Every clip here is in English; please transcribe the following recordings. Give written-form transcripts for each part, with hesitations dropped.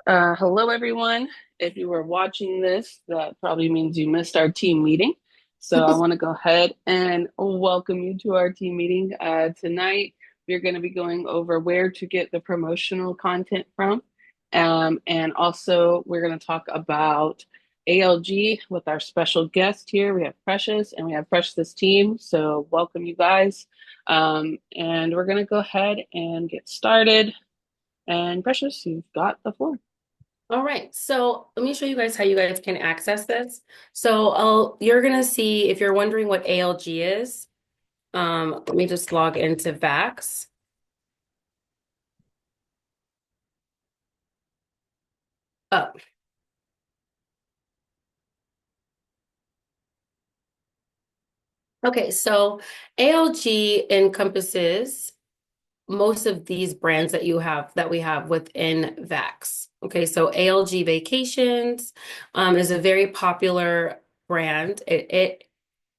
Hello, everyone. If you were watching this, that probably means you missed our team meeting. So I want to go ahead and welcome you to our team meeting. Tonight, we're going to be going over where to get the promotional content from. And also, we're going to talk about ALG with our special guest here. We have Precious and we have Precious's team. So, welcome, you guys. And we're going to go ahead and get started. And Precious, you've got the floor. All right, so let me show you guys how you guys can access this. So you're gonna see if you're wondering what ALG is. Let me just log into Vax. Oh, okay. So ALG encompasses most of these brands that we have within Vax. Okay, so ALG Vacations is a very popular brand. It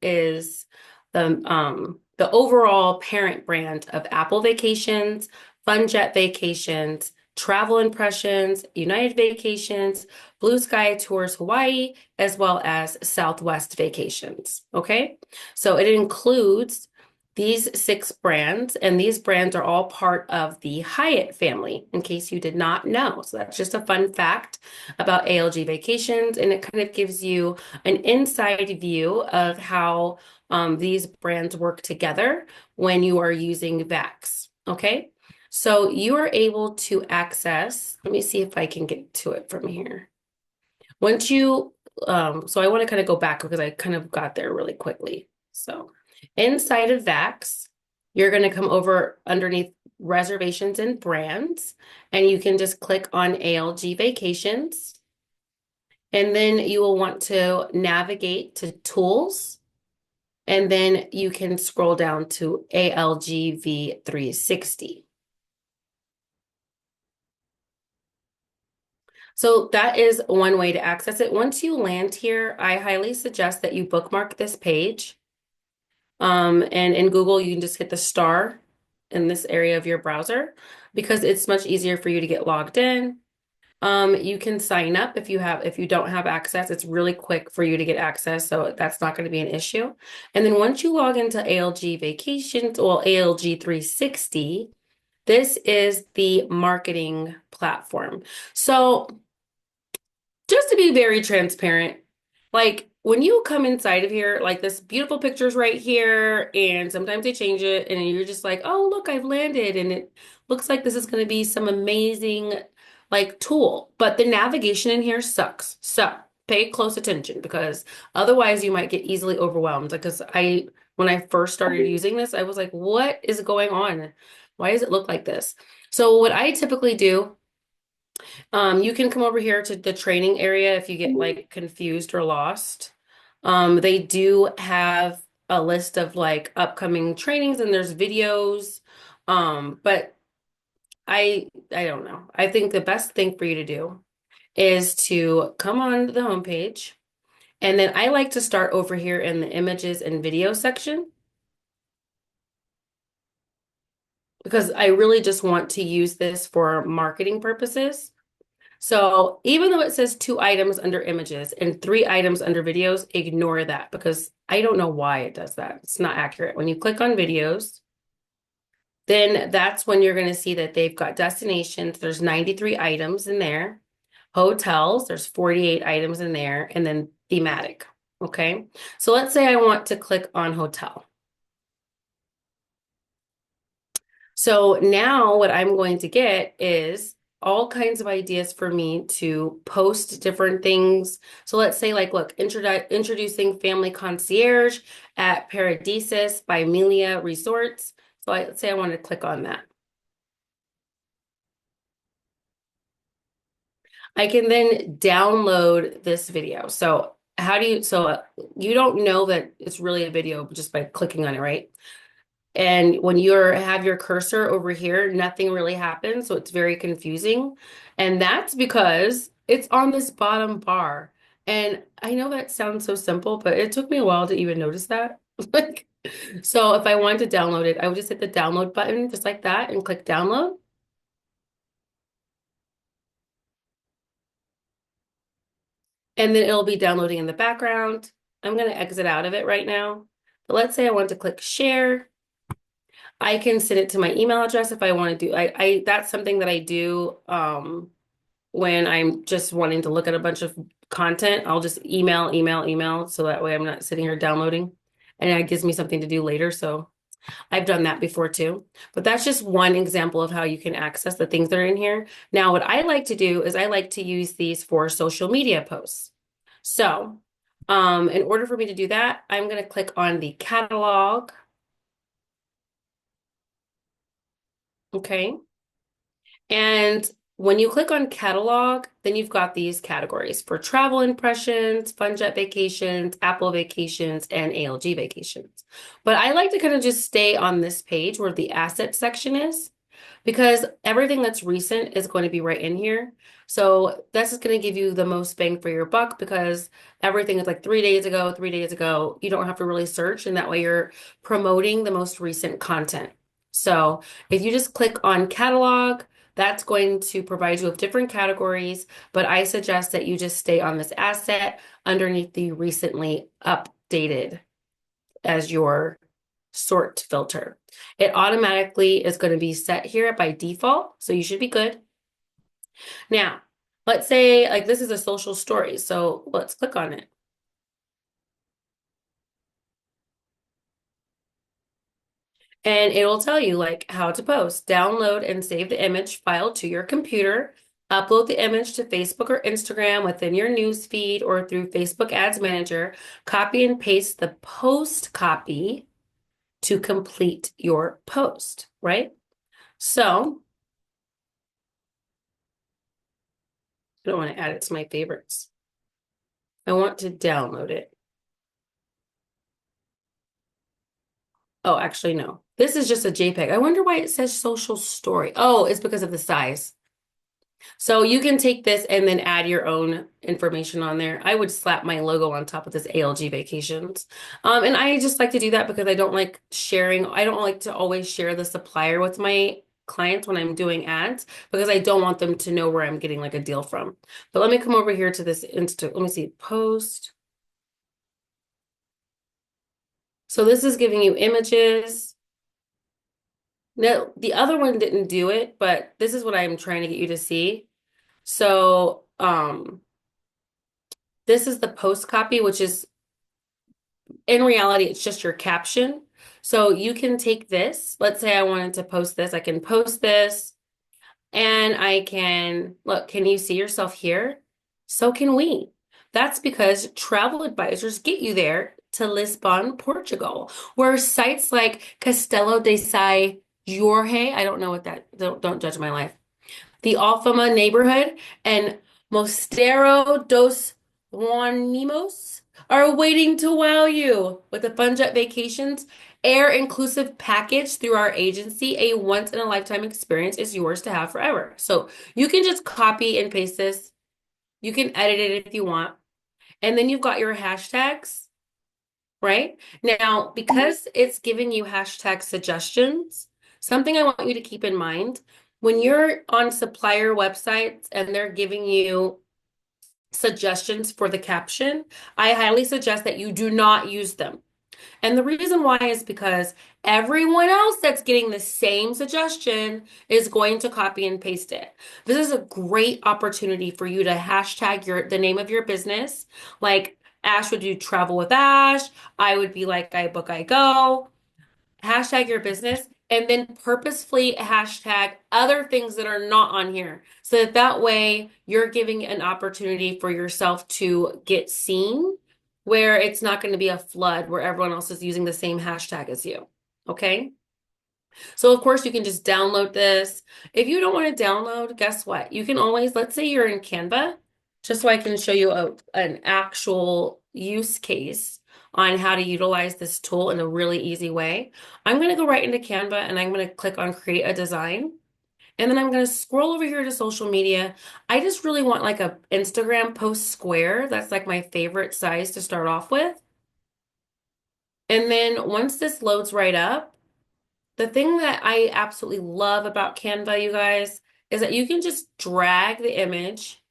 is the overall parent brand of Apple Vacations, FunJet Vacations, Travel Impressions, United Vacations, Blue Sky Tours Hawaii, as well as Southwest Vacations. Okay, so it includes these six brands, and these brands are all part of the Hyatt family, in case you did not know. So that's just a fun fact about ALG Vacations, and it kind of gives you an inside view of how these brands work together when you are using Vax. Okay, so you are able to access, let me see if I can get to it from here. Once you, so I want to kind of go back because I kind of got there really quickly. So inside of Vax, you're going to come over underneath reservations and brands, and you can just click on ALG Vacations. And then you will want to navigate to Tools, and then you can scroll down to ALGV 360. So that is one way to access it. Once you land here, I highly suggest that you bookmark this page. And in Google, you can just hit the star in this area of your browser because it's much easier for you to get logged in. You can sign up if you don't have access. It's really quick for you to get access, so that's not going to be an issue. And then once you log into ALG Vacations or ALG 360, this is the marketing platform. So just to be very transparent, like when you come inside of here, like this beautiful picture's right here, and sometimes they change it, and you're just like, oh, look, I've landed, and it looks like this is going to be some amazing like tool, but the navigation in here sucks. So pay close attention because otherwise you might get easily overwhelmed. Because when I first started using this, I was like, what is going on? Why does it look like this? So what I typically do, you can come over here to the training area if you get like confused or lost. They do have a list of like upcoming trainings and there's videos. But I don't know. I think the best thing for you to do is to come on the homepage. And then I like to start over here in the images and video section because I really just want to use this for marketing purposes. So even though it says two items under images and three items under videos, ignore that because I don't know why it does that. It's not accurate. When you click on videos, then that's when you're going to see that they've got destinations. There's 93 items in there. Hotels, there's 48 items in there, and then thematic. Okay. So let's say I want to click on hotel. So now what I'm going to get is all kinds of ideas for me to post different things. So let's say like, look, introducing family concierge at Paradisus by Melia Resorts. So let's say I want to click on that. I can then download this video. So you don't know that it's really a video just by clicking on it, right? And when have your cursor over here, nothing really happens. So it's very confusing. And that's because it's on this bottom bar. And I know that sounds so simple, but it took me a while to even notice that. Like, so if I wanted to download it, I would just hit the download button just like that and click download. and then it'll be downloading in the background. I'm going to exit out of it right now. But let's say I want to click share. I can send it to my email address if I want to do I that's something that I do when I'm just wanting to look at a bunch of content. I'll just email so that way I'm not sitting here downloading and it gives me something to do later. So I've done that before too. But that's just one example of how you can access the things that are in here. Now, what I like to do is I like to use these for social media posts. So, in order for me to do that, I'm going to click on the catalog. Okay. And when you click on catalog, then you've got these categories for travel impressions, fun jet vacations, Apple vacations, and ALG vacations. But I like to kind of just stay on this page where the asset section is because everything that's recent is going to be right in here. So this is going to give you the most bang for your buck because everything is like 3 days ago, 3 days ago. You don't have to really search, and that way you're promoting the most recent content. So if you just click on catalog, that's going to provide you with different categories, but I suggest that you just stay on this asset underneath the recently updated as your sort filter. It automatically is going to be set here by default, so you should be good. Now, let's say like this is a social story, so let's click on it. And it'll tell you like how to post. Download and save the image file to your computer. Upload the image to Facebook or Instagram within your news feed or through Facebook Ads Manager. Copy and paste the post copy to complete your post, right? So I don't want to add it to my favorites. I want to download it. Oh, actually, no. This is just a JPEG. I wonder why it says social story. Oh, it's because of the size. So you can take this and then add your own information on there. I would slap my logo on top of this ALG vacations. And I just like to do that because I don't like sharing. I don't like to always share the supplier with my clients when I'm doing ads because I don't want them to know where I'm getting like a deal from. But let me come over here to this Insta. Let me see, post. So this is giving you images. No, the other one didn't do it, but this is what I'm trying to get you to see. So, this is the post copy, which is in reality, it's just your caption. So you can take this. Let's say I wanted to post this. I can post this and I can look, can you see yourself here? So can we. That's because travel advisors get you there to Lisbon, Portugal, where sites like Castelo de Sai Jorge, I don't know what that, don't judge my life, the Alfama neighborhood, and Mosteiro dos Juanimos are waiting to wow you with the Fun Jet Vacations air inclusive package through our agency. A once in a lifetime experience is yours to have forever. So you can just copy and paste this. You can edit it if you want. And then you've got your hashtags, right? Now, because it's giving you hashtag suggestions, something I want you to keep in mind when you're on supplier websites and they're giving you suggestions for the caption, I highly suggest that you do not use them. And the reason why is because everyone else that's getting the same suggestion is going to copy and paste it. This is a great opportunity for you to hashtag the name of your business. Like Ash would do travel with Ash. I would be like I book, I go. Hashtag your business and then purposefully hashtag other things that are not on here. So that way you're giving an opportunity for yourself to get seen where it's not going to be a flood where everyone else is using the same hashtag as you. Okay. So of course you can just download this. If you don't want to download, guess what? You can always, let's say you're in Canva, just so I can show you an actual use case on how to utilize this tool in a really easy way. I'm going to go right into Canva and I'm going to click on create a design. And then I'm going to scroll over here to social media. I just really want like a Instagram post square. That's like my favorite size to start off with. And then once this loads right up, the thing that I absolutely love about Canva, you guys, is that you can just drag the image.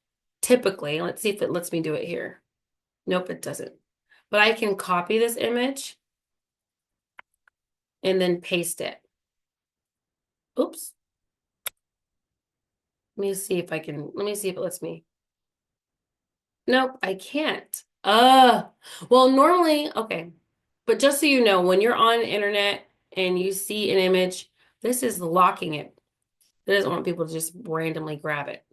Typically, let's see if it lets me do it here. Nope, it doesn't. But I can copy this image and then paste it. Oops. Let me see if it lets me. Nope, I can't. Well, normally, okay. But just so you know, when you're on the internet and you see an image, this is locking it. It doesn't want people to just randomly grab it.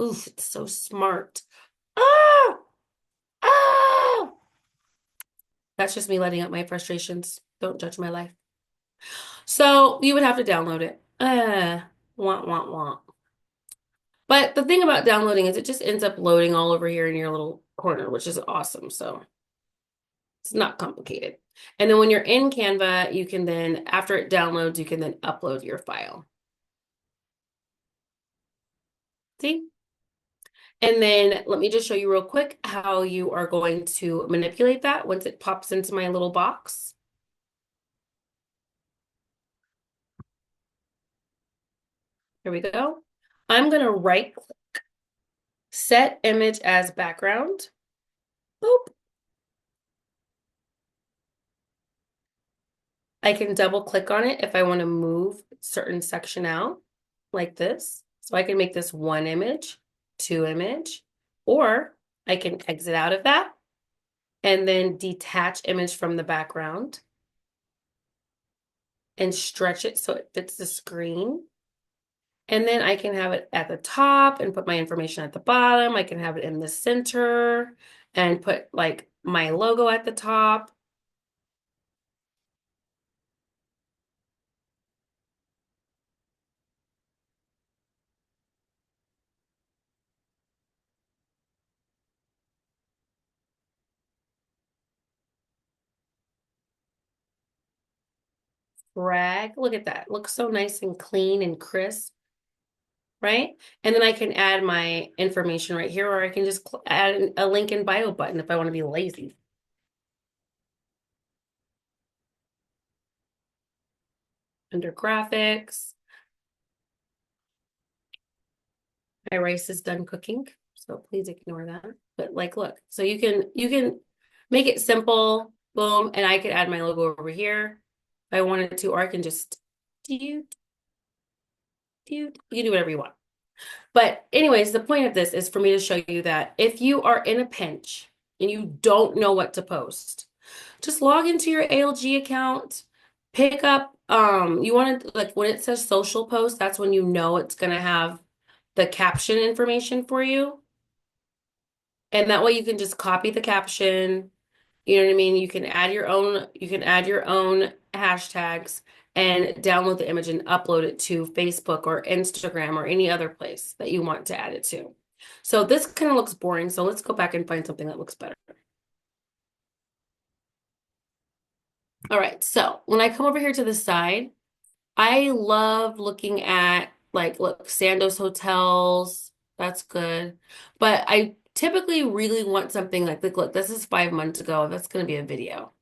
Oof, it's so smart. Ah! Ah! That's just me letting out my frustrations. Don't judge my life. So you would have to download it. Want, want, want. But the thing about downloading is it just ends up loading all over here in your little corner, which is awesome. So it's not complicated. And then when you're in Canva, you can then, after it downloads, you can then upload your file. See? And then let me just show you real quick how you are going to manipulate that once it pops into my little box. Here we go. I'm going to right click, set image as background. Boop. I can double click on it if I want to move a certain section out like this. So I can make this one image, two image, or I can exit out of that and then detach image from the background and stretch it so it fits the screen. And then I can have it at the top and put my information at the bottom. I can have it in the center and put like my logo at the top. Drag. Look at that. Looks so nice and clean and crisp, right? And then I can add my information right here, or I can just add a link in bio button if I want to be lazy. Under graphics, my rice is done cooking, so please ignore that. But like, look, so you can make it simple, boom, and I could add my logo over here if I wanted to, or I can just you can do whatever you want. But anyways, the point of this is for me to show you that if you are in a pinch and you don't know what to post, just log into your ALG account, pick up, you want to, like when it says social post, that's when you know it's going to have the caption information for you. And that way you can just copy the caption. You know what I mean? You can add your own hashtags and download the image and upload it to Facebook or Instagram or any other place that you want to add it to. So this kind of looks boring. So let's go back and find something that looks better. All right. So when I come over here to the side, I love looking at like, look, Sandoz hotels. That's good. But I typically really want something like, look, this is 5 months ago. That's going to be a video.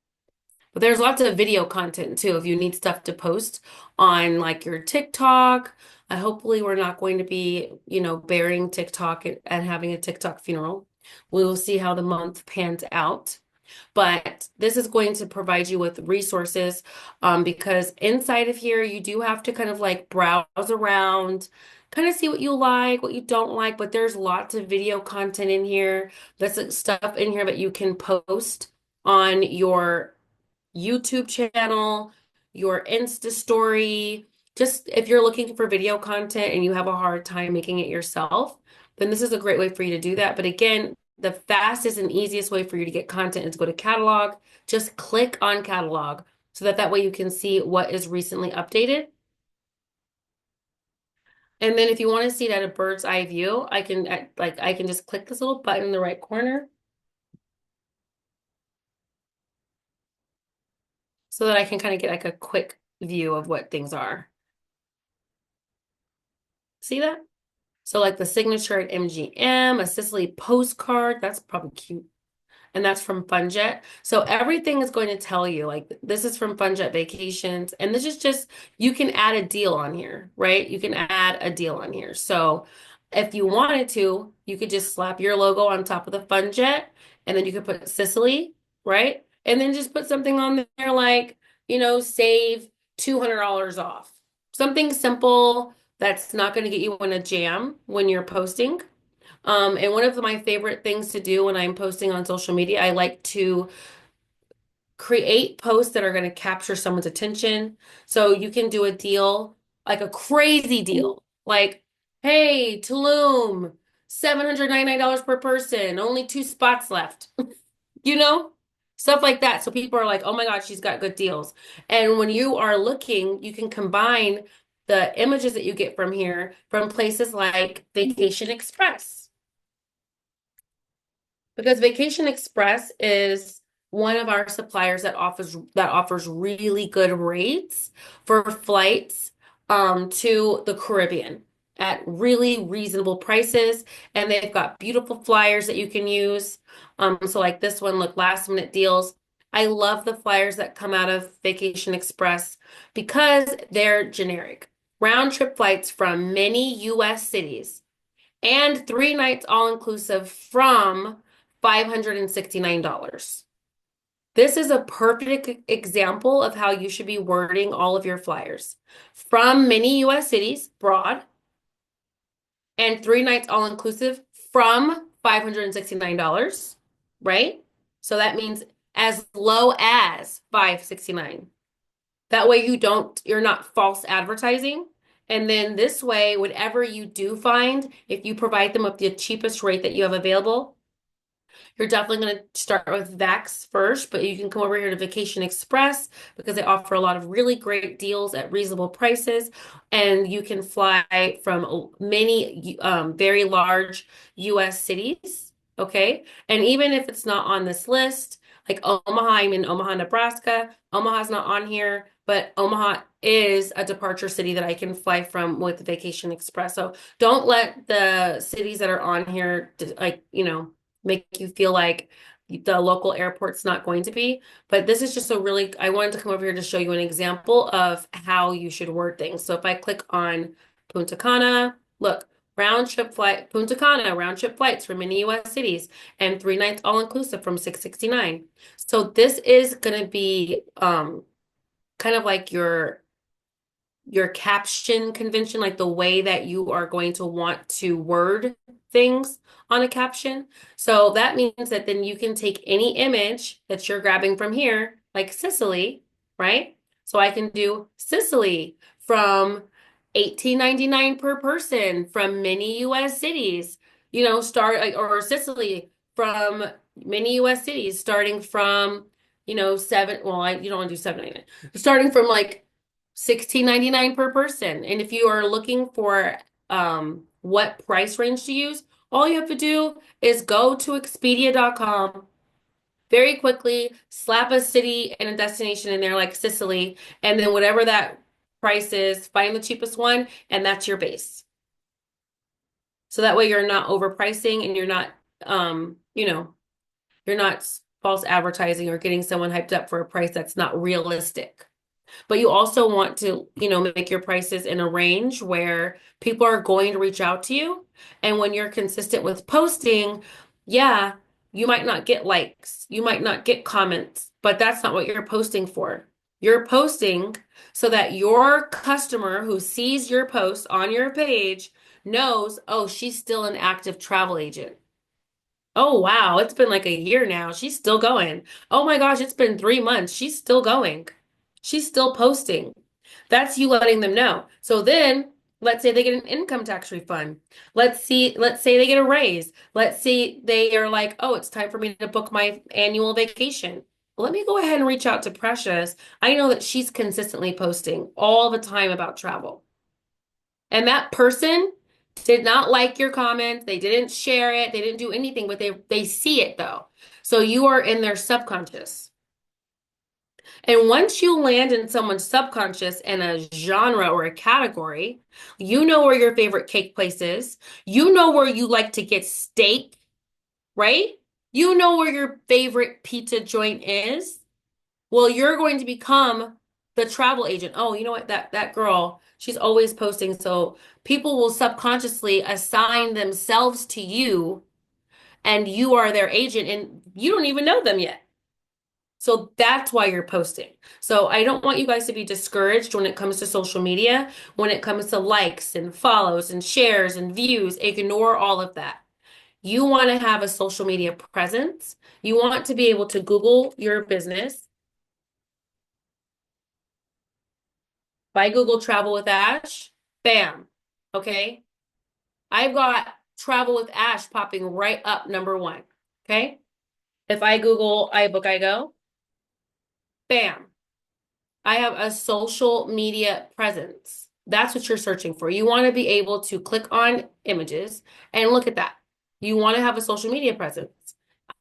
But there's lots of video content too. If you need stuff to post on like your TikTok, hopefully we're not going to be, burying TikTok and having a TikTok funeral. We will see how the month pans out. But this is going to provide you with resources because inside of here, you do have to kind of like browse around, kind of see what you like, what you don't like. But there's lots of video content in here. There's stuff in here that you can post on your YouTube channel, your Insta story. Just if you're looking for video content and you have a hard time making it yourself, then this is a great way for you to do that. But again, the fastest and easiest way for you to get content is to go to catalog. Just click on catalog so that way you can see what is recently updated. And then if you want to see it at a bird's eye view, I can just click this little button in the right corner so that I can kind of get like a quick view of what things are. See that? So like the signature at MGM, a Sicily postcard, that's probably cute. And that's from FunJet. So everything is going to tell you like this is from FunJet Vacations. And this is just, you can add a deal on here, right? You can add a deal on here. So If you wanted to, you could just slap your logo on top of the fun jet, and then you could put Sicily, right? And then just put something on there like, save $200 off. Something simple that's not going to get you in a jam when you're posting. And one of my favorite things to do when I'm posting on social media, I like to create posts that are going to capture someone's attention. So you can do a deal, like a crazy deal, like, hey, Tulum, $799 per person, only two spots left, you know? Stuff like that. So people are like, oh my God, she's got good deals. And when you are looking, you can combine the images that you get from here from places like Vacation Express. Because Vacation Express is one of our suppliers that offers really good rates for flights to the Caribbean at really reasonable prices. And they've got beautiful flyers that you can use. So like this one, look, last minute deals. I love the flyers that come out of Vacation Express because they're generic. Round trip flights from many US cities and 3 nights all inclusive from $569. This is a perfect example of how you should be wording all of your flyers. From many US cities, broad, and 3 nights all inclusive from $569, right? So that means as low as $569. That way you're not false advertising. And then this way, whatever you do find, if you provide them with the cheapest rate that you have available, you're definitely going to start with Vax first, but you can come over here to Vacation Express because they offer a lot of really great deals at reasonable prices. And you can fly from many very large US cities. Okay. And even if it's not on this list, like Omaha, I'm in Omaha, Nebraska. Omaha's not on here, but Omaha is a departure city that I can fly from with Vacation Express. So don't let the cities that are on here, like, make you feel like the local airport's not going to be. But this is just I wanted to come over here to show you an example of how you should word things. So if I click on Punta Cana, look, Punta Cana, round trip flights from many US cities and 3 nights all inclusive from 669. So this is going to be kind of like your caption convention, like the way that you are going to want to word things on a caption. So that means that then you can take any image that you're grabbing from here, like Sicily, right? So I can do Sicily from 1899 per person from many US cities, or Sicily from many US cities starting from, you don't want to do 799, starting from like 16.99 per person. And if you are looking for what price range to use, all you have to do is go to Expedia.com very quickly, slap a city and a destination in there like Sicily, and then whatever that price is, find the cheapest one, and that's your base. So that way you're not overpricing and um, you know, you're not false advertising or getting someone hyped up for a price that's not realistic. But you also want to, make your prices in a range where people are going to reach out to you. And when you're consistent with posting, yeah, you might not get likes, you might not get comments, but that's not what you're posting for. You're posting so that your customer who sees your post on your page knows, oh, she's still an active travel agent. Oh, wow, it's been like a year now. She's still going. Oh my gosh, it's been 3 months. She's still going. She's still posting. That's you letting them know. So then, let's say they get an income tax refund. Let's say they get a raise. Let's say they are like, oh, it's time for me to book my annual vacation. Let me go ahead and reach out to Precious. I know that she's consistently posting all the time about travel. And that person did not like your comment. They didn't share it. They didn't do anything, but they see it though. So you are in their subconscious. And once you land in someone's subconscious in a genre or a category, you know where your favorite cake place is. You know where you like to get steak, right? You know where your favorite pizza joint is. Well, you're going to become the travel agent. Oh, you know what? That girl, She's always posting. So people will subconsciously assign themselves to you and you are their agent and you don't even know them yet. So that's why you're posting. So I don't want you guys to be discouraged when it comes to social media, when it comes to likes and follows and shares and views. Ignore all of that. You want to have a social media presence. You want to be able to Google your business. If I Google travel with Ash, bam. Okay. I've got travel with Ash popping right up number one. Okay. If I Google I book, I go, bam. I have a social media presence. That's what you're searching for. You want to be able to click on images and look at that. You want to have a social media presence.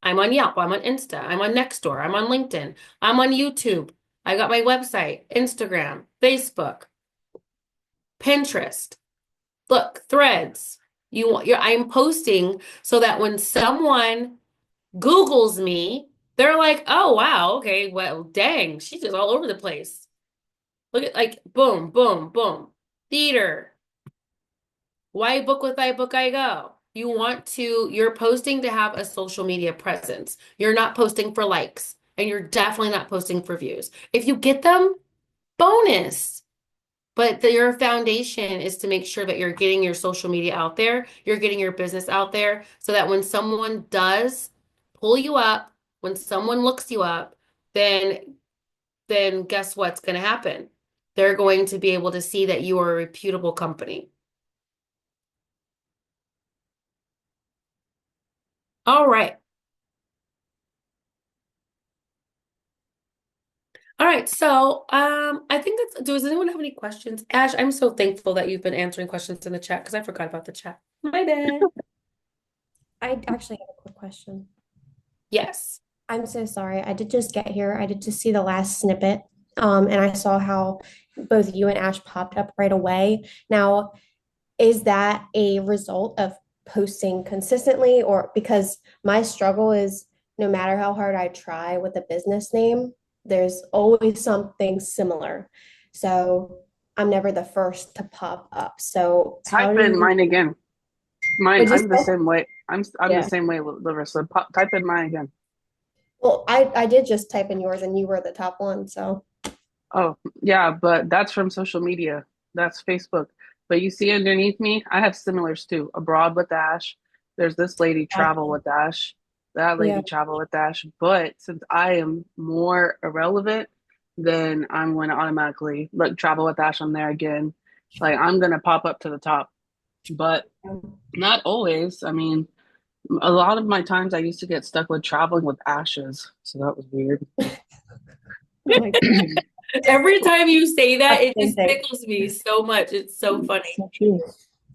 I'm on Yelp, I'm on Insta, I'm on Nextdoor, I'm on LinkedIn, I'm on YouTube. I got my website, Instagram, Facebook, Pinterest. Look, Threads. I'm posting so that when someone Googles me, they're like, "Oh, wow, okay, well, dang, she's just all over the place." Look at like boom, boom, boom. Theater. Why book with I book I go? You're posting to have a social media presence. You're not posting for likes, and you're definitely not posting for views. If you get them, bonus. But your foundation is to make sure that you're getting your social media out there, you're getting your business out there, so that when someone does pull you up, when someone looks you up, then guess what's going to happen? They're going to be able to see that you are a reputable company. All right. All right. So, I think does anyone have any questions? Ash, I'm so thankful that you've been answering questions in the chat because I forgot about the chat. My bad. I actually have a quick question. Yes. I'm so sorry. I did just get here. I did just see the last snippet. And I saw how both you and Ash popped up right away. Now, is that a result of posting consistently, or because my struggle is no matter how hard I try with a business name, there's always something similar. So I'm never the first to pop up. So how Type do in you, mine again. Mine, would you I'm the say? same way. I'm the Yeah. same way, Larissa. Type in mine again. Well, I did just type in yours and you were the top one. So, Oh, yeah, but that's from social media. That's Facebook. But you see underneath me, I have similars too. Abroad with Ash. There's this lady, Travel gotcha. with Ash. That Yeah. lady, Travel with Ash. But since I am more irrelevant, then I'm going to automatically look Travel with Ash on there again. Like I'm going to pop up to the top. But not always. I mean, a lot of my times I used to get stuck with traveling with ashes. So that was weird. Oh my God. Every time you say that, That's it the same just thing. tickles me so much. It's so funny. So true.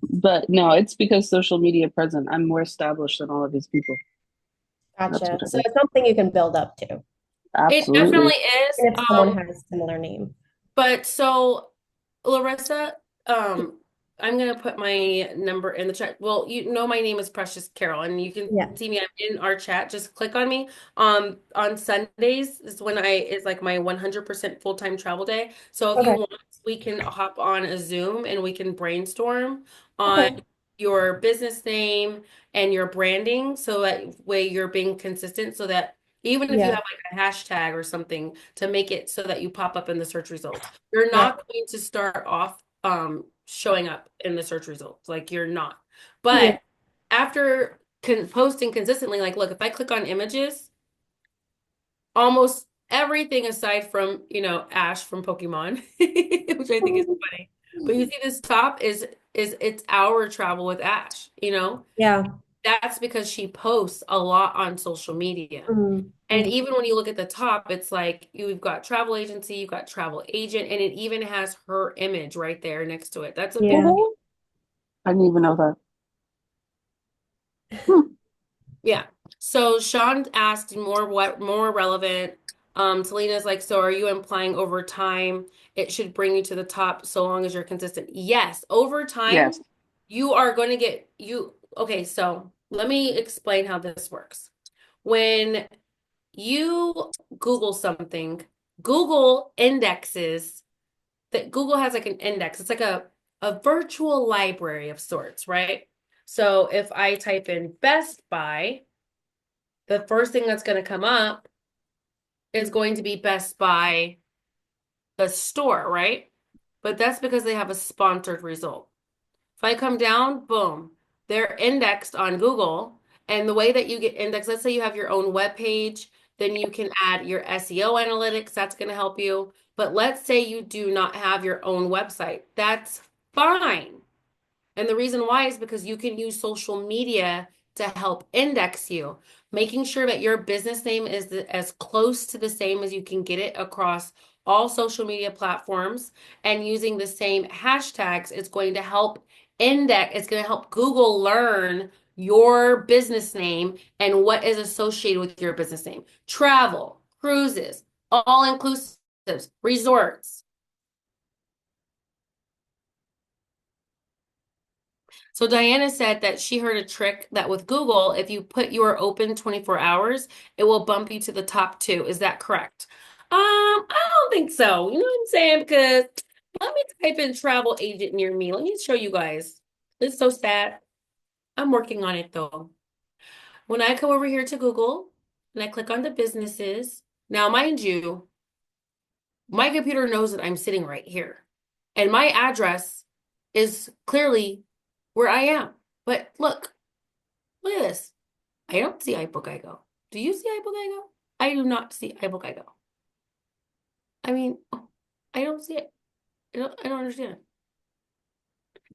But no, it's because social media present. I'm more established than all of these people. That's Gotcha. what it So is. it's something you can build up to, It definitely Absolutely. is. even if someone has a similar name. But so Larissa, I'm gonna put my number in the chat. Well, you know my name is Precious Carol, and you can Yeah. see me. I'm in our chat. Just click on me. On Sundays is when is like my 100% full-time travel day. So if you Okay. want, we can hop on a Zoom and we can brainstorm on Okay. your business name and your branding, so that way you're being consistent, so that even if you Yeah. have like a hashtag or something to make it so that you pop up in the search results. You're Yeah. not going to start off showing up in the search results. Like you're not. Yeah. But after posting consistently, like look, if I click on images, almost everything aside from, Ash from Pokemon, which I think is funny. But you see this top is it's our travel with Ash, Yeah. That's because she posts a lot on social media. Mhm. And Yeah. even when you look at the top, it's like you've got travel agency, you've got travel agent, and it even has her image right there next to it. That's a big Yeah. Mhm. I didn't even know that. Hmm. Yeah. So Sean asked more relevant. Selena's like, so are you implying over time it should bring you to the top so long as you're consistent? Yes, over time, Yes. you are going to okay, so let me explain how this works. When you Google something, Google indexes that Google has like an index. It's like a virtual library of sorts, right? So if I type in Best Buy, the first thing that's going to come up is going to be Best Buy, the store, right? But that's because they have a sponsored result. If I come down, boom, they're indexed on Google. And the way that you get indexed, let's say you have your own web page, then you can add your SEO analytics. That's going to help you. But let's say you do not have your own website. That's fine. And the reason why is because you can use social media to help index you, making sure that your business name is as close to the same as you can get it across all social media platforms and using the same hashtags. It's going to help it's going to help Google learn your business name and what is associated with your business name. Travel, cruises, all inclusives, resorts. So Diana said that she heard a trick that with Google, if you put you are open 24 hours, it will bump you to the top two. Is that correct? I don't think so. You know what I'm saying? Because let me type in travel agent near me. Let me show you guys. It's so sad. I'm working on it though. When I come over here to Google and I click on the businesses, now mind you, my computer knows that I'm sitting right here. And my address is clearly where I am. But look at this. I don't see iBookIGo. Do you see iBookIGo? I do not see iBookIGo. I mean, I don't see it. I don't understand it.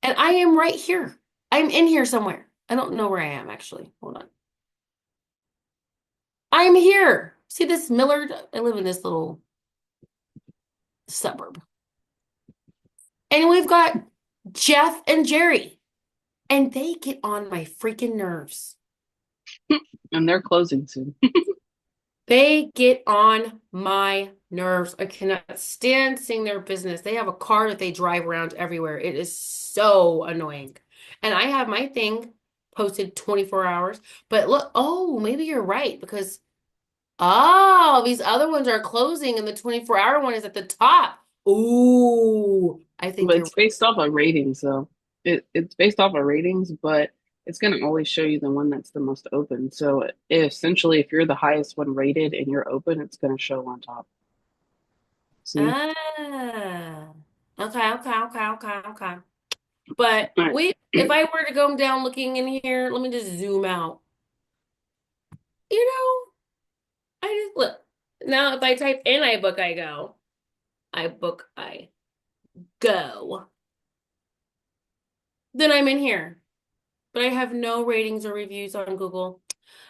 And I am right here. I'm in here somewhere. I don't know where I am actually. Hold on. I'm here. See this Millard? I live in this little suburb. And we've got Jeff and Jerry. And they get on my freaking nerves. And they're closing soon. They get on my nerves. I cannot stand seeing their business. They have a car that they drive around everywhere. It is so annoying. And I have my thing posted 24 hours. But look, oh, maybe you're right because, oh, these other ones are closing and the 24-hour one is at the top. Ooh, I think But you're it's based off of ratings, so it's based off of ratings, but it's going to always show you the one that's the most open. So essentially, if you're the highest one rated and you're open, it's going to show on top. See? right. Ah, okay. But All right. if I were to go down looking in here, let me just zoom out. You know, I just look. Now if I type in I book I go, then I'm in here. But I have no ratings or reviews on Google.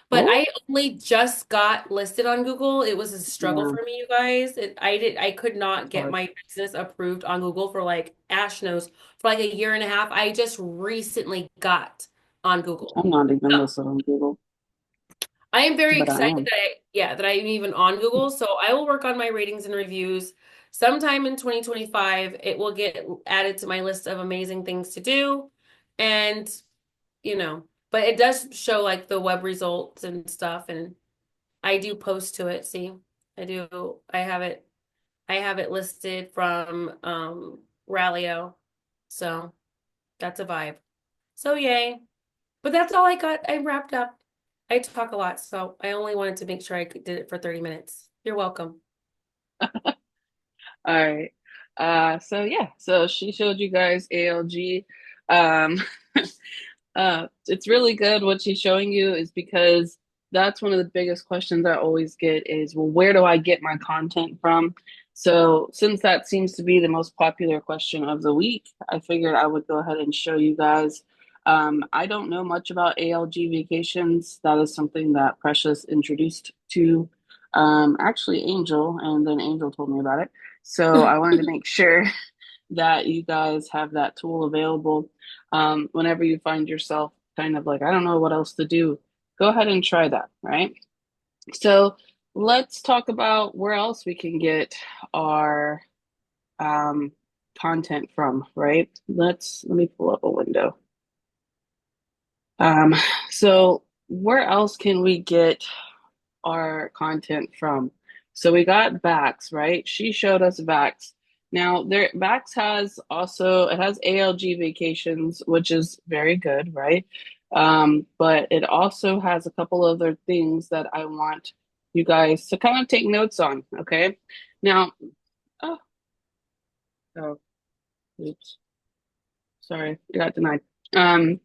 But Oh, I only just got listed on Google. It was a struggle yeah, for me, you guys. I could not it's get hard. my business approved on Google for like Ash knows for like a year and a half. I just recently got on Google. I'm not even So listed on Google, I am very but I excited am. that I'm even on Google. So I will work on my ratings and reviews. Sometime in 2025, it will get added to my list of amazing things to do. And, but it does show like the web results and stuff. And I do post to it. See, I have it listed from Rallyo. So that's a vibe. So yay. But that's all I got. I wrapped up. I talk a lot, so I only wanted to make sure I did it for 30 minutes. You're welcome. All right. So yeah, so she showed you guys ALG. Um, it's really good. What she's showing you is because that's one of the biggest questions I always get is, well, where do I get my content from? So since that seems to be the most popular question of the week, I figured I would go ahead and show you guys. I don't know much about ALG vacations. That is something that Precious introduced to actually Angel, and then Angel told me about it. So I wanted to make sure that you guys have that tool available. Whenever you find yourself kind of like, I don't know what else to do, go ahead and try that, right? So let's talk about where else we can get our um, content from, right? Let me pull up a window. Um, so where else can we get our content from? So we got Vax, right? She showed us Vax. Now, there Vax has also it has ALG vacations, which is very good, right? But it also has a couple other things that I want you guys to kind of take notes on, okay? Now, oh, oh, oops, sorry, I got denied. Um,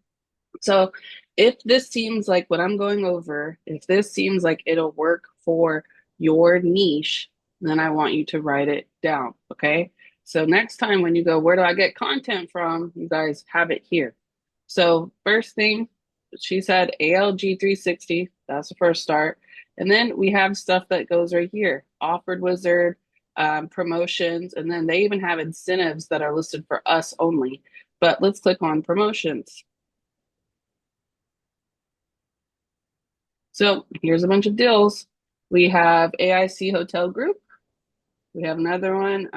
So if this seems like what I'm going over, if this seems like it'll work for your niche, then I want you to write it down. Okay. So next time when you go, where do I get content from? You guys have it here. So first thing, she said ALG 360. That's the first start. And then we have stuff that goes right here, offered wizard, promotions, and then they even have incentives that are listed for us only. But let's click on promotions. So here's a bunch of deals. We have AIC Hotel Group. We have another one,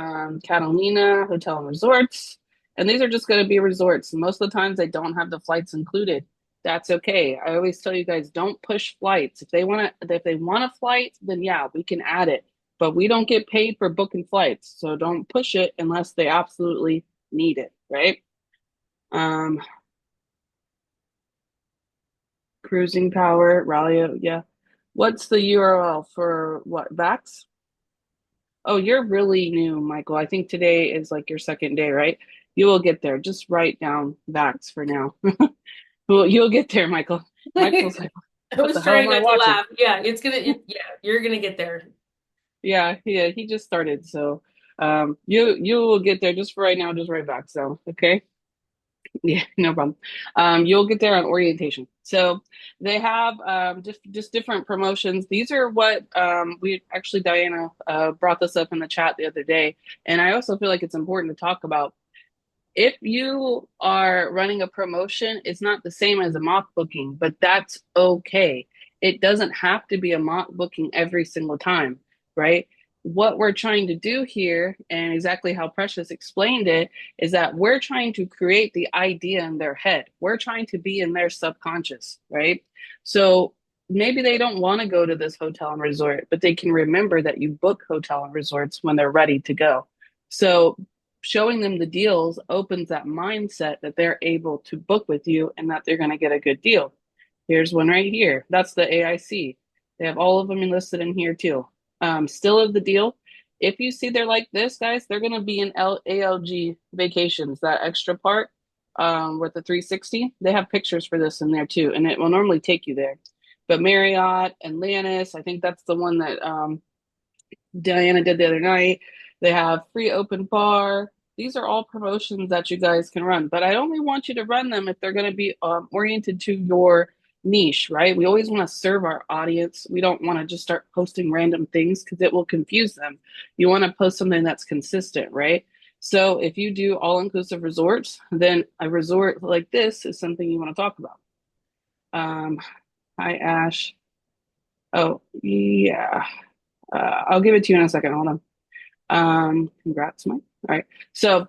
Catalina Hotel and Resorts. And these are just going to be resorts. Most of the times they don't have the flights included. That's okay. I always tell you guys, don't push flights. If they want a flight, then yeah, we can add it. But we don't get paid for booking flights. So don't push it unless they absolutely need it, right? Um, Cruising Power, Rally, yeah. What's the URL for what? Vax? Oh, you're really new, Michael. I think today is like your second day, right? You will get there. Just write down Vax for now. Well, you'll get there, Michael. Michael's like, I what was the hell am trying I not to watching? laugh. Yeah, yeah, you're gonna get there. Yeah, he just started. So you will get there just for right now, just write Vax down, okay? Yeah, no problem. You'll get there on orientation. So they have just different promotions. These are what we actually Diana brought this up in the chat the other day, and I also feel like it's important to talk about. If you are running a promotion, it's not the same as a mock booking, but that's okay. It doesn't have to be a mock booking every single time, right? What we're trying to do here, and exactly how Precious explained it, is that we're trying to create the idea in their head. We're trying to be in their subconscious, right? So maybe they don't want to go to this hotel and resort, but they can remember that you book hotel and resorts when they're ready to go. So showing them the deals opens that mindset that they're able to book with you and that they're going to get a good deal. Here's one right here. That's the AIC. They have all of them listed in here too. Still of the deal. If you see they're like this, guys, they're going to be in ALG vacations, that extra part with the 360. They have pictures for this in there too, and it will normally take you there. But Marriott, Atlantis, I think that's the one that Diana did the other night. They have free open bar. These are all promotions that you guys can run, but I only want you to run them if they're going to be oriented to your niche, right? We always want to serve our audience. We don't want to just start posting random things because it will confuse them. You want to post something that's consistent, right? So if you do all-inclusive resorts, then a resort like this is something you want to talk about. Hi, Ash. Oh, yeah. I'll give it to you in a second. Hold on. Congrats, Mike. All right. So,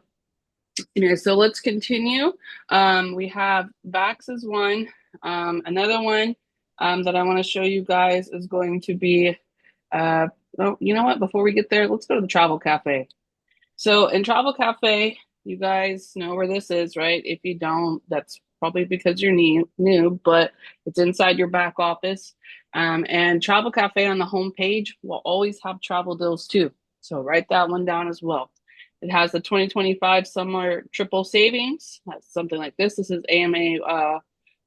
so let's continue. We have Vax is one. Another one that I want to show you guys is going to be, oh, you know what? Before we get there, let's go to the Travel Cafe. So in Travel Cafe, you guys know where this is, right? If you don't, that's probably because you're new, but it's inside your back office. And Travel Cafe on the home page will always have travel deals too. So write that one down as well. It has the 2025 summer triple savings. That's something like this. This is AMA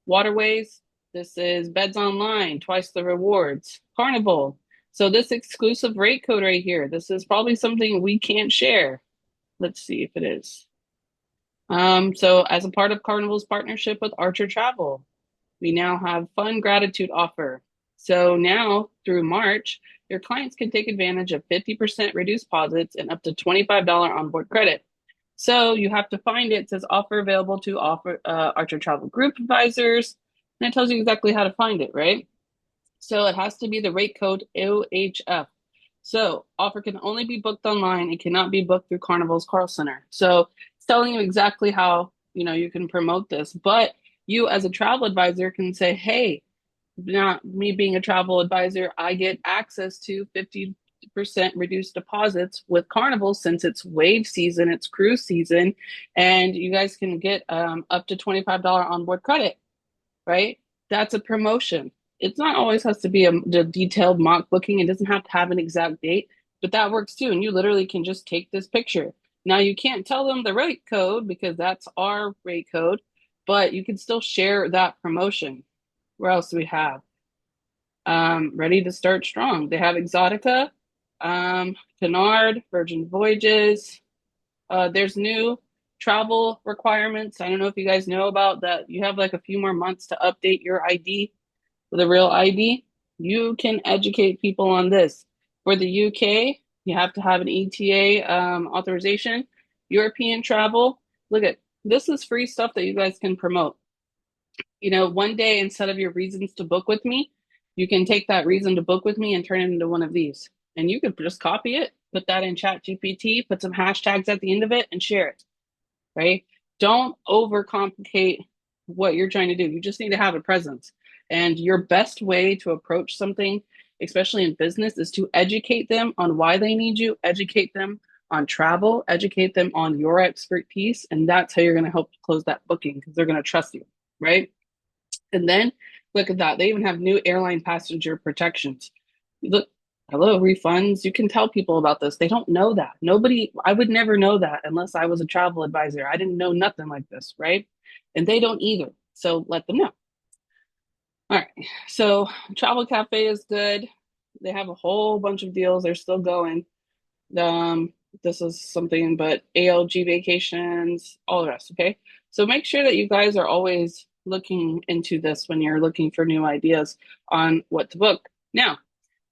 Waterways. This is Beds Online, twice the rewards. Carnival. So this exclusive rate code right here, this is probably something we can't share. Let's see if it is. So as a part of Carnival's partnership with Archer Travel, we now have fun gratitude offer. So now through March, your clients can take advantage of 50% reduced deposits and up to $25 onboard credit. So you have to find it. It says offer available to offer Archer Travel Group advisors, and it tells you exactly how to find it, right? So it has to be the rate code OHF. So offer can only be booked online. It cannot be booked through Carnival's Call Center. So it's telling you exactly how you can promote this. But you as a travel advisor can say, hey, not me being a travel advisor, I get access to 50 50% reduced deposits with Carnival since it's wave season, it's cruise season, and you guys can get up to $25 onboard credit, right? That's a promotion. It's not always has to be a detailed mock booking. It doesn't have to have an exact date, but that works too. And you literally can just take this picture. Now you can't tell them the rate code because that's our rate code, but you can still share that promotion. Where else do we have? Ready to start strong. They have Exotica, Canard, Virgin Voyages. There's new travel requirements. I don't know if you guys know about that. You have like a few more months to update your ID with a real ID. You can educate people on this. For the UK, you have to have an ETA authorization. European travel, look at this is free stuff that you guys can promote. You know, one day instead of your reasons to book with me, you can take that reason to book with me and turn it into one of these. And you could just copy it, put that in Chat GPT, put some hashtags at the end of it, and share it, right? Don't overcomplicate what you're trying to do. You just need to have a presence. And your best way to approach something, especially in business, is to educate them on why they need you, educate them on travel, educate them on your expertise. And that's how you're going to help close that booking because they're going to trust you, right? And then look at that. They even have new airline passenger protections. Look, hello, refunds. You can tell people about this. They don't know that. Nobody, I would never know that unless I was a travel advisor. I didn't know nothing like this, right? And they don't either. So let them know. All right. So Travel Cafe is good. They have a whole bunch of deals. They're still going. Um, this is something, but ALG vacations, all the rest. Okay. So make sure that you guys are always looking into this when you're looking for new ideas on what to book. Now,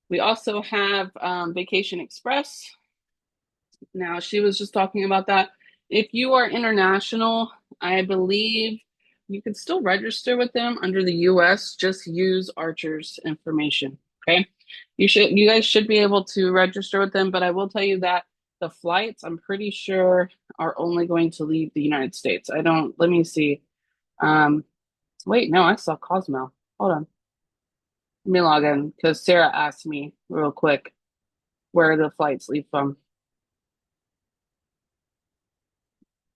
we also have Vacation Express. Now, she was just talking about that. If you are international, I believe you can still register with them under the US. Just use Archer's information. Okay. You guys should be able to register with them, but I will tell you that the flights, I'm pretty sure, are only going to leave the United States. I don't, let me see. Um, wait, no, I saw Cosmo. Hold on. Let me log in because Sarah asked me real quick where the flights leave from.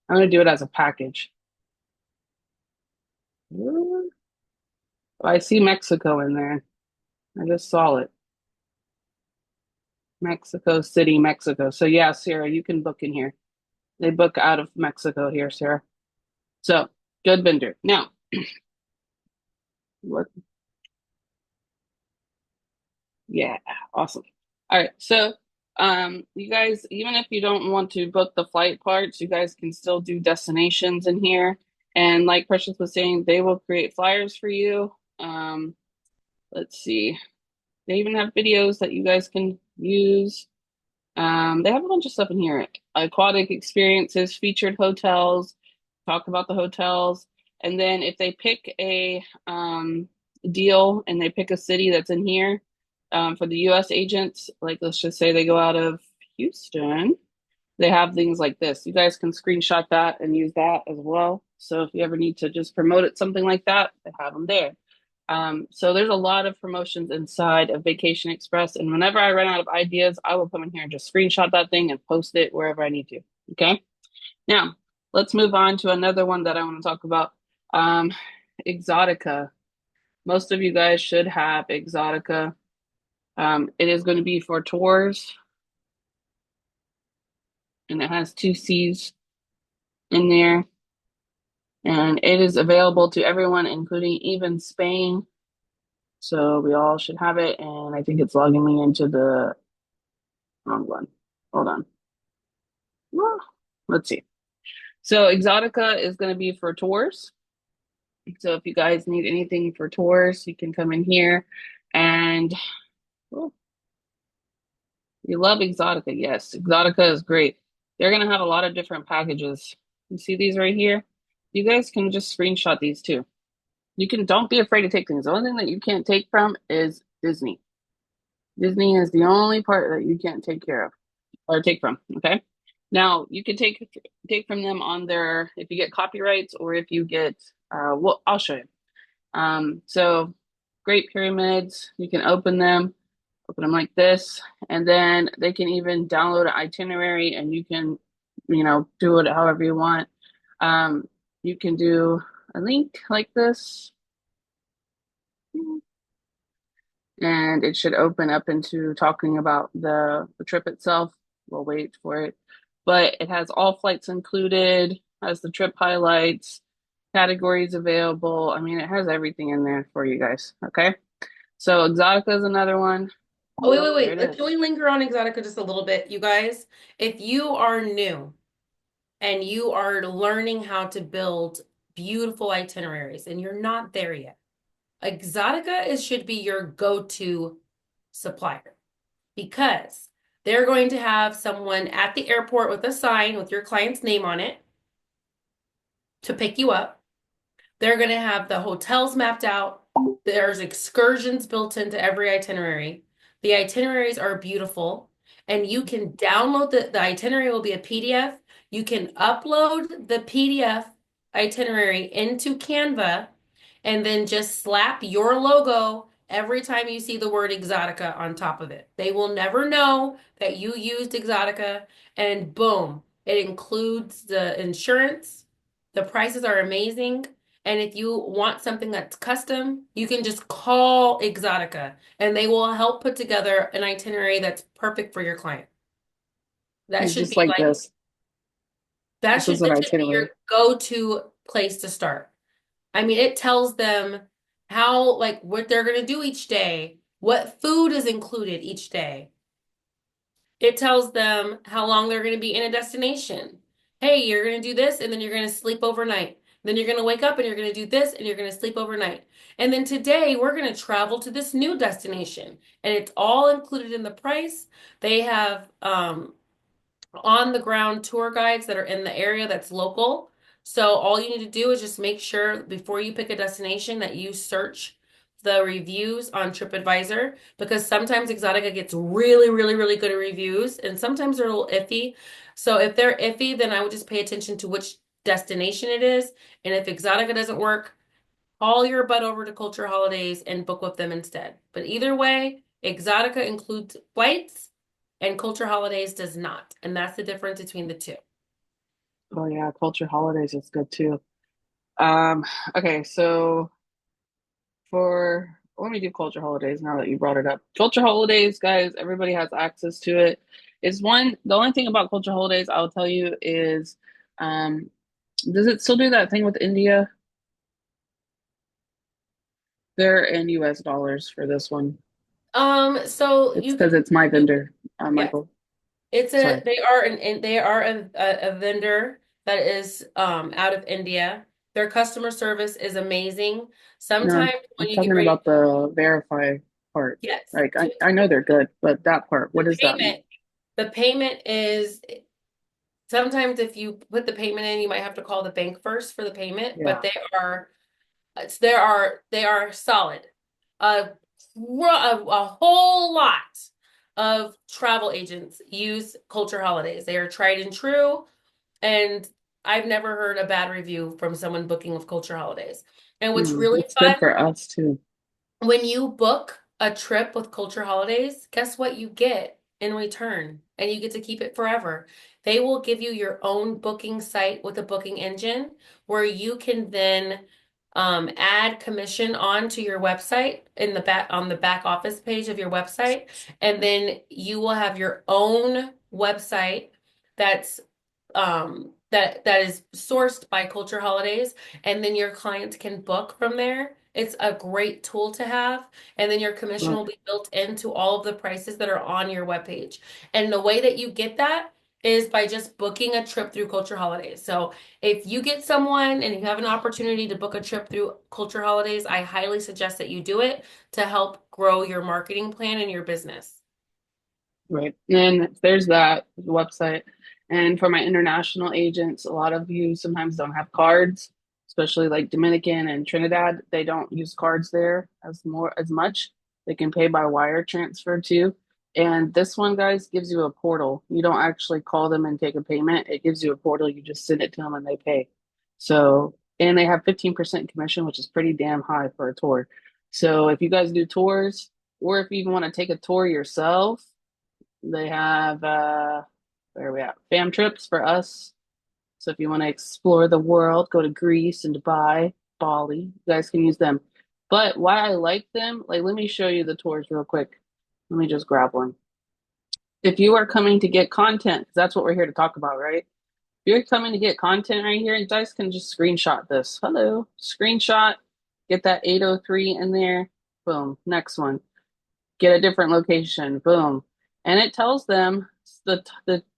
I'm going to do it as a package. Oh, I see Mexico in there. I just saw it. Mexico City, Mexico. So yeah, Sarah, you can book in here. They book out of Mexico here, Sarah. So good vendor. Now, what? Yeah, awesome. All right, so you guys, even if you don't want to book the flight parts, you guys can still do destinations in here. And like Precious was saying, they will create flyers for you. Let's see. They even have videos that you guys can use. They have a bunch of stuff in here. Aquatic experiences, featured hotels, talk about the hotels. And then if they pick a deal and they pick a city that's in here for the US agents, like let's just say they go out of Houston, they have things like this. You guys can screenshot that and use that as well. So if you ever need to just promote it, something like that, they have them there. So there's a lot of promotions inside of Vacation Express. And whenever I run out of ideas, I will come in here and just screenshot that thing and post it wherever I need to. Okay. Now let's move on to another one that I want to talk about. Exotica. Most of you guys should have Exotica. It is going to be for tours and it has two C's in there. And it is available to everyone, including even Spain. So we all should have it. And I think it's logging me into the wrong one. Hold on. Well, let's see. So Exotica is going to be for tours. So if you guys need anything for tours, you can come in here and oh, you love Exotica. Yes, Exotica is great. They're going to have a lot of different packages. You see these right here? You guys can just screenshot these too. You can, don't be afraid to take things. The only thing that you can't take from is Disney. Disney is the only part that you can't take care of or take from. Okay. Now you can take from them on their if you get copyrights or if you get well, I'll show you. So Great Pyramids, you can open them. Open them like this, and then they can even download an itinerary, and you can, do it however you want. Um, you can do a link like this, and it should open up into talking about the trip itself. We'll wait for it, but it has all flights included, has the trip highlights, categories available. I mean, it has everything in there for you guys. Okay, so Exotica is another one. Oh, wait, wait, There wait. it Can is. we linger on Exotica just a little bit, you guys? If you are new and you are learning how to build beautiful itineraries and you're not there yet, Exotica should be your go-to supplier because they're going to have someone at the airport with a sign with your client's name on it to pick you up. They're going to have the hotels mapped out. There's excursions built into every itinerary. The itineraries are beautiful, and you can download the itinerary will be a PDF. You can upload the PDF itinerary into Canva and then just slap your logo every time you see the word Exotica on top of it. They will never know that you used Exotica, and boom, it includes the insurance. The prices are amazing. And if you want something that's custom, you can just call Exotica and they will help put together an itinerary that's perfect for your client. That should Just be like like this. This is an that should be your itinerary. go-to place to start. I mean, it tells them how, like, what they're going to do each day, what food is included each day. It tells them how long they're going to be in a destination. Hey, you're going to do this, and then you're going to sleep overnight. Then you're going to wake up and you're going to do this, and you're going to sleep overnight. And then today, we're going to travel to this new destination, and it's all included in the price. They have on the ground tour guides that are in the area that's local. So all you need to do is just make sure before you pick a destination that you search the reviews on TripAdvisor because sometimes Exotica gets really, really, really good reviews and sometimes they're a little iffy. So if they're iffy, then I would just pay attention to which destination it is. And if Exotica doesn't work, haul your butt over to Culture Holidays and book with them instead. But either way, Exotica includes flights and Culture Holidays does not. And that's the difference between the two. Oh yeah, Culture Holidays is good too. Um, okay, so let me do Culture Holidays now that you brought it up. Culture Holidays, guys, everybody has access to it. The only thing about Culture Holidays I'll tell you is, um, does it still do that thing with India? They're in US dollars for this one. So It's you can because it's my do, vendor, yes, Michael. Sorry. they are a vendor that is out of India. Their customer service is amazing. No, Sometimes I'm when you get talking ready, about the verify part. yes, Like I know they're good, but that part, the what does that mean? payment, the payment is sometimes if you put the payment in, you might have to call the bank first for the payment, but Yeah. they are solid. A, a whole lot of travel agents use Culture Holidays. They are tried and true, and I've never heard a bad review from someone booking with Culture Holidays. And what's really It's good fun for us too. when you book a trip with Culture Holidays, guess what you get in return? And you get to keep it forever. They will give you your own booking site with a booking engine where you can then add commission onto your website in the back on the back office page of your website. And then you will have your own website that's that is sourced by Culture Holidays, and then your clients can book from there. It's a great tool to have, and then your commission Well, will be built into all of the prices that are on your webpage. And the way that you get that is by just booking a trip through Culture Holidays. So if you get someone and you have an opportunity to book a trip through Culture Holidays, I highly suggest that you do it to help grow your marketing plan and your business. right. And there's that website. And for my international agents, a lot of you sometimes don't have cards, especially like Dominican and Trinidad. They don't use cards there as much. They can pay by wire transfer too. And this one, guys, gives you a portal. You don't actually call them and take a payment. It gives you a portal. You just send it to them and they pay. So, and they have 15% commission, which is pretty damn high for a tour. So if you guys do tours, Or if you even want to take a tour yourself, they have where are we at? Fam trips for us. So if you want to explore the world, go to Greece and Dubai, Bali, you guys can use them. But why I like them, like let me show you the tours real quick. Let me just grab one. If you are coming to get content, because that's what we're here to talk about, right? If you're coming to get content right here, you guys can just screenshot this. Hello, screenshot, get that 803 in there. Boom, next one. Get a different location. Boom. And it tells them the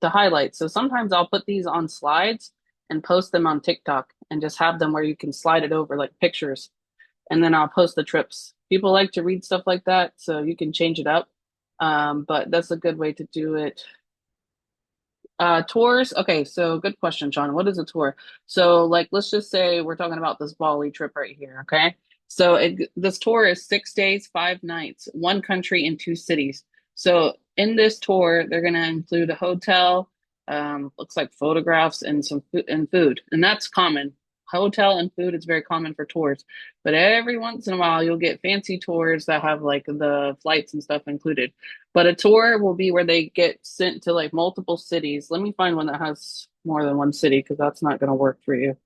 highlights. So sometimes I'll put these on slides and post them on TikTok and just have them where you can slide it over like pictures. And then I'll post the trips. People like to read stuff like that, so you can change it up. But that's a good way to do it. Tours. Okay, so good question, Sean. What is a tour? So, like, let's just say we're talking about this Bali trip right here. Okay, so this tour is 6 days, 5 nights, one country and two cities. So, in this tour, they're going to include a hotel, looks like photographs and some food and that's common. Hotel and food is very common for tours, but every once in a while you'll get fancy tours that have like the flights and stuff included. But a tour will be where they get sent to like multiple cities. Let me find one that has more than one city because that's not going to work for you.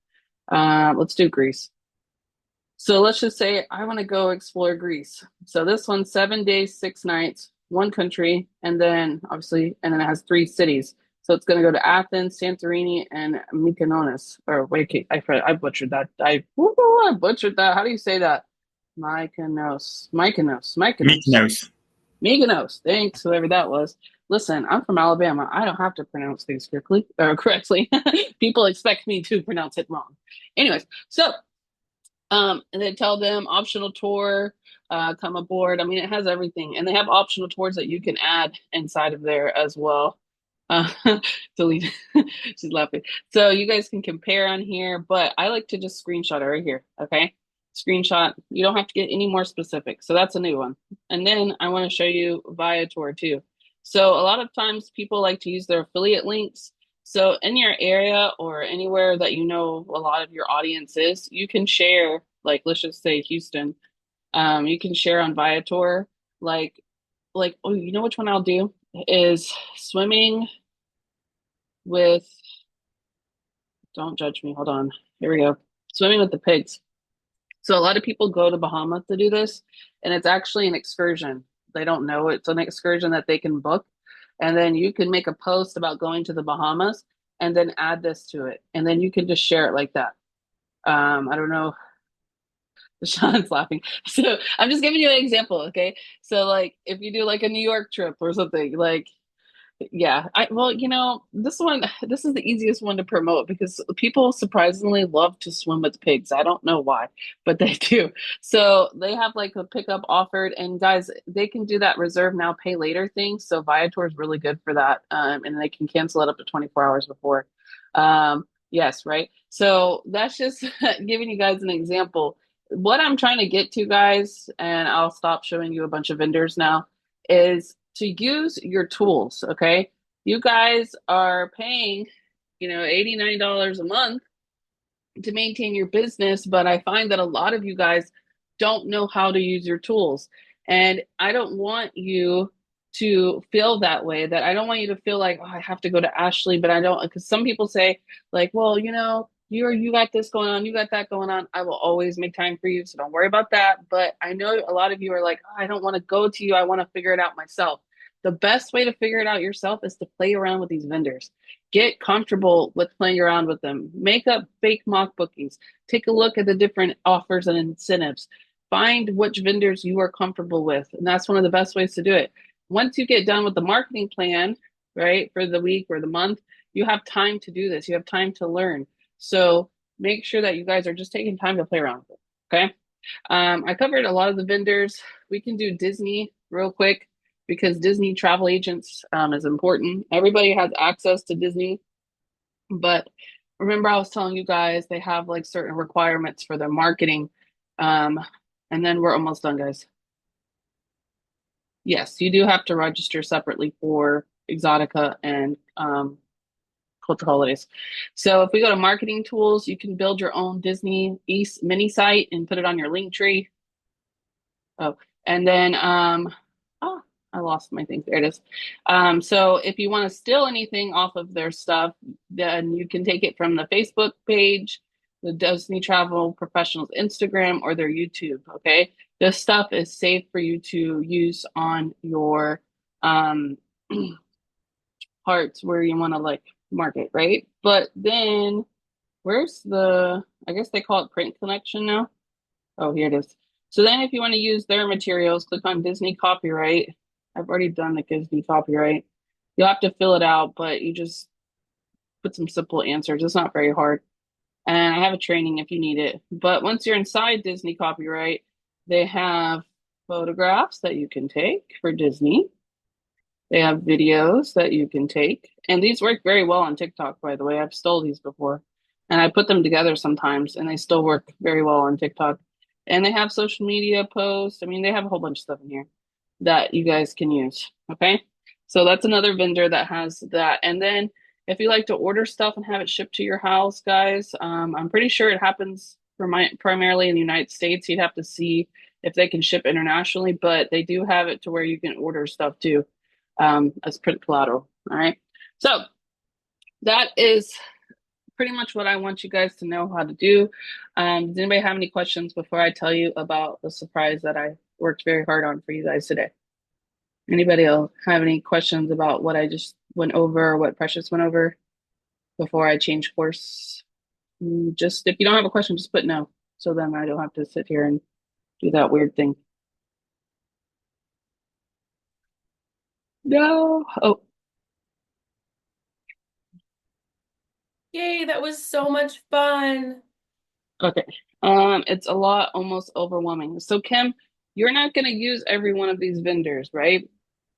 Let's do Greece. So let's just say I want to go explore Greece. So this one's 7 days, 6 nights, one country, and then obviously, and then it has three cities. So it's going to go to Athens, Santorini, and Mykonos. Or wait, I butchered that. I butchered that. How do you say that? Mykonos. Mykonos. Mykonos. Thanks, whoever that was. Listen, I'm from Alabama. I don't have to pronounce things correctly. People expect me to pronounce it wrong. Anyways, so and they tell them optional tour, come aboard. I mean, it has everything, and they have optional tours that you can add inside of there as well. Uh, delete. She's laughing. So you guys can compare on here, but I like to just screenshot it right here. Okay, screenshot. You don't have to get any more specific. So that's a new one. And then I want to show you Viator too. So a lot of times people like to use their affiliate links. So in your area or anywhere that you know a lot of your audience is, you can share, like let's just say Houston, you can share on Viator, like oh, you know which one I'll do is swimming with, don't judge me, hold on. Here we go. Swimming with the pigs. So a lot of people go to Bahamas to do this, and it's actually an excursion. They don't know it's an excursion that they can book. And then you can make a post about going to the Bahamas and then add this to it. And then you can just share it like that. I don't know. Sean's laughing. So I'm just giving you an example, okay? So like if you do like a New York trip or something, like yeah, well, this is the easiest one to promote because people surprisingly love to swim with pigs. I don't know why, but they do. So they have like a pickup offered, and guys, they can do that reserve now, pay later thing. So Viator is really good for that, and they can cancel it up to 24 hours before. Yes, right. So that's just giving you guys an example. What I'm trying to get to, guys, and I'll stop showing you a bunch of vendors now, is to use your tools. Okay, you guys are paying $89 a month to maintain your business, but I find that a lot of you guys don't know how to use your tools, and I don't want you to feel that way. That I don't want you to feel like, oh, I have to go to Ashley, but I don't, because some people say like, well, you got this going on, you got that going on. I will always make time for you, so don't worry about that. But I know a lot of you are like, oh, I don't want to go to you, I want to figure it out myself. The best way to figure it out yourself is to play around with these vendors. Get comfortable with playing around with them. Make up fake mock bookings. Take a look at the different offers and incentives. Find which vendors you are comfortable with. And that's one of the best ways to do it. Once you get done with the marketing plan, right, for the week or the month, you have time to do this. You have time to learn. So make sure that you guys are just taking time to play around with it. Okay. I covered a lot of the vendors. We can do Disney real quick because Disney travel agents is important. Everybody has access to Disney, but remember I was telling you guys they have like certain requirements for their marketing. And then we're almost done, guys. Yes, you do have to register separately for Exotica and Culture Holidays. So if we go to marketing tools, you can build your own Disney East mini site and put it on your link tree. Oh, and then I lost my thing. There it is. So if you want to steal anything off of their stuff, then you can take it from the Facebook page, the Disney Travel Professionals Instagram, or their YouTube. Okay. This stuff is safe for you to use on your um, parts where you want to like market, right? But then where's I guess they call it print collection now. Oh, here it is. So then if you want to use their materials, click on Disney copyright. I've already done the Disney copyright. You'll have to fill it out, but you just put some simple answers. It's not very hard. And I have a training if you need it. But once you're inside Disney copyright, they have photographs that you can take for Disney. They have videos that you can take. And these work very well on TikTok, by the way. I've stole these before. And I put them together sometimes, and they still work very well on TikTok. And they have social media posts. I mean, they have a whole bunch of stuff in here that you guys can use. Okay. So that's another vendor that has that. And then if you like to order stuff and have it shipped to your house, guys, I'm pretty sure it happens primarily in the United States. You'd have to see if they can ship internationally, but they do have it to where you can order stuff too, as print collateral. All right. So that is pretty much what I want you guys to know how to do. Does anybody have any questions before I tell you about the surprise that I worked very hard on for you guys today? Anybody else have any questions about what I just went over or what Precious went over before I change course? Just if you don't have a question, just put no. So then I don't have to sit here and do that weird thing. No. Oh, Yay, that was so much fun. okay. It's a lot, almost overwhelming. So Kim, you're not going to use every one of these vendors, right?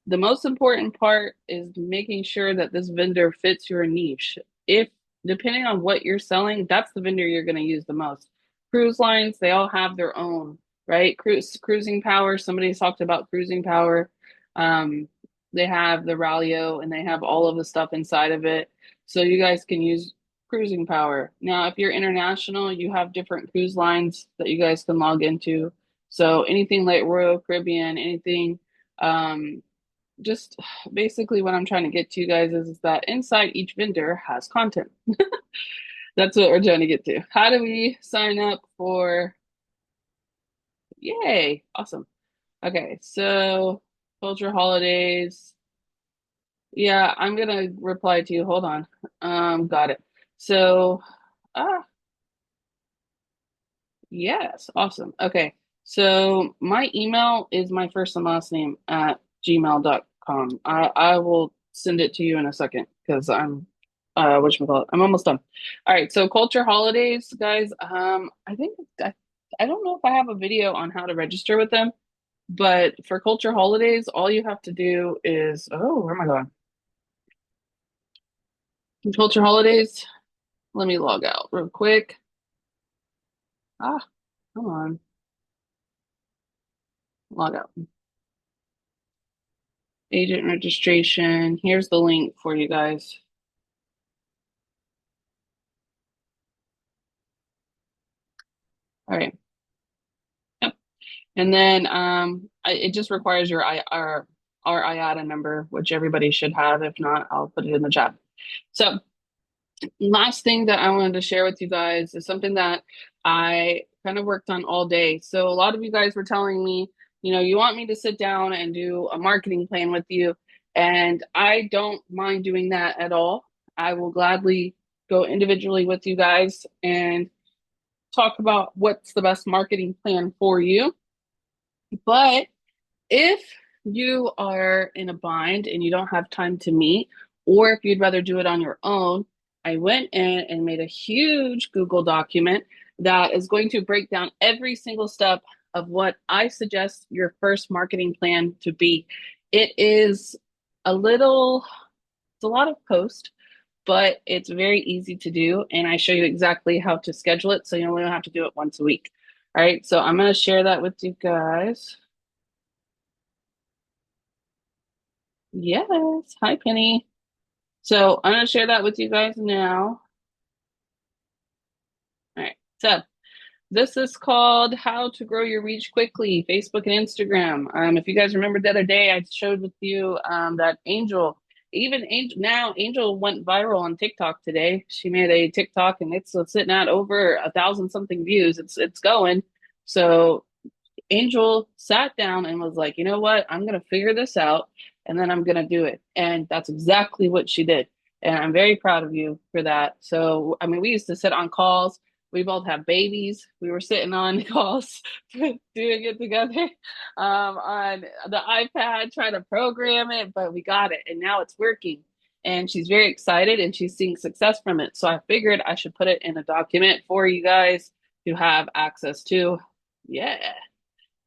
The most important part is making sure that this vendor fits your niche. If depending on what you're selling, that's the vendor you're going to use the most. Cruise lines, they all have their own, right? Cruising power, somebody's talked about cruising power. Um, they have the Rallyo and they have all of the stuff inside of it. So you guys can use cruising power. Now, if you're international, you have different cruise lines that you guys can log into. So anything like Royal Caribbean, anything just basically what I'm trying to get to you guys is that inside each vendor has content. That's what we're trying to get to. How do we sign up for? Yay, awesome. Okay, so culture holidays. Yeah, I'm gonna reply to you. Hold on. Got it. So, ah, yes, awesome. Okay, so my email is my first and last name at gmail.com. I will send it to you in a second because I'm whatchamacallit, I'm almost done. All right, so culture holidays, guys. I think I don't know if I have a video on how to register with them, but for culture holidays, all you have to do is where am I going? Culture holidays. Let me log out real quick. Ah, come on, log out. Agent registration. Here's the link for you guys. All right. Yep. And then it just requires your our IATA number, which everybody should have. If not, I'll put it in the chat. So last thing that I wanted to share with you guys is something that I kind of worked on all day. So a lot of you guys were telling me, you want me to sit down and do a marketing plan with you. And I don't mind doing that at all. I will gladly go individually with you guys and talk about what's the best marketing plan for you. But if you are in a bind and you don't have time to meet, or if you'd rather do it on your own, I went in and made a huge Google document that is going to break down every single step of what I suggest your first marketing plan to be. It is it's a lot of post, but it's very easy to do. And I show you exactly how to schedule it. So you only have to do it once a week. All right. So I'm going to share that with you guys. Yes. Hi, Penny. So I'm going to share that with you guys now. All right. So This is called How to Grow Your Reach Quickly, Facebook and Instagram. If you guys remember the other day, I showed with you that Angel went viral on TikTok today. She made a TikTok and it's sitting at over 1,000 something views. It's going. So Angel sat down and was like, you know what? I'm going to figure this out and then I'm going to do it. And that's exactly what she did. And I'm very proud of you for that. So, I mean, we used to sit on calls. We both have babies. We were sitting on calls doing it together on the iPad, trying to program it, but we got it. And now it's working. And she's very excited and she's seeing success from it. So I figured I should put it in a document for you guys to have access to. Yeah.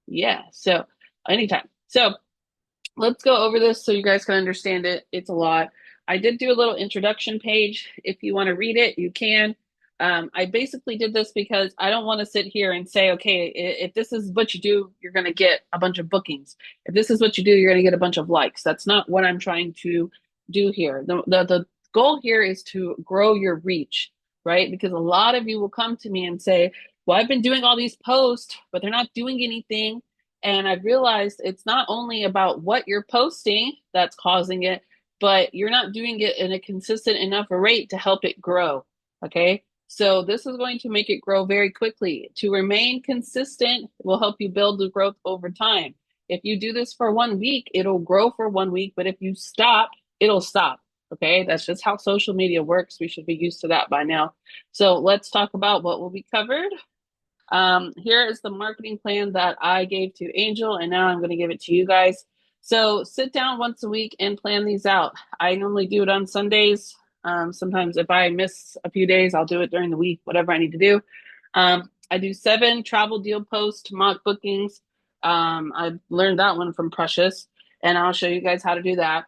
Yeah, so anytime. So let's go over this so you guys can understand it. It's a lot. I did do a little introduction page. If you want to read it, you can. I basically did this because I don't want to sit here and say, okay, if this is what you do, you're going to get a bunch of bookings. If this is what you do, you're going to get a bunch of likes. That's not what I'm trying to do here. The goal here is to grow your reach, right? Because a lot of you will come to me and say, well, I've been doing all these posts, but they're not doing anything. And I've realized it's not only about what you're posting that's causing it, but you're not doing it in a consistent enough rate to help it grow. Okay. So this is going to make it grow very quickly. To remain consistent will help you build the growth over time. If you do this for 1 week, it'll grow for 1 week, but if you stop, it'll stop. Okay. That's just how social media works. We should be used to that by now. So let's talk about what will be covered. Here is the marketing plan that I gave to Angel, and now I'm going to give it to you guys. So sit down once a week and plan these out. I normally do it on Sundays. Sometimes if I miss a few days, I'll do it during the week, whatever I need to do. I do 7 travel deal post mock bookings. I learned that one from Precious, and I'll show you guys how to do that.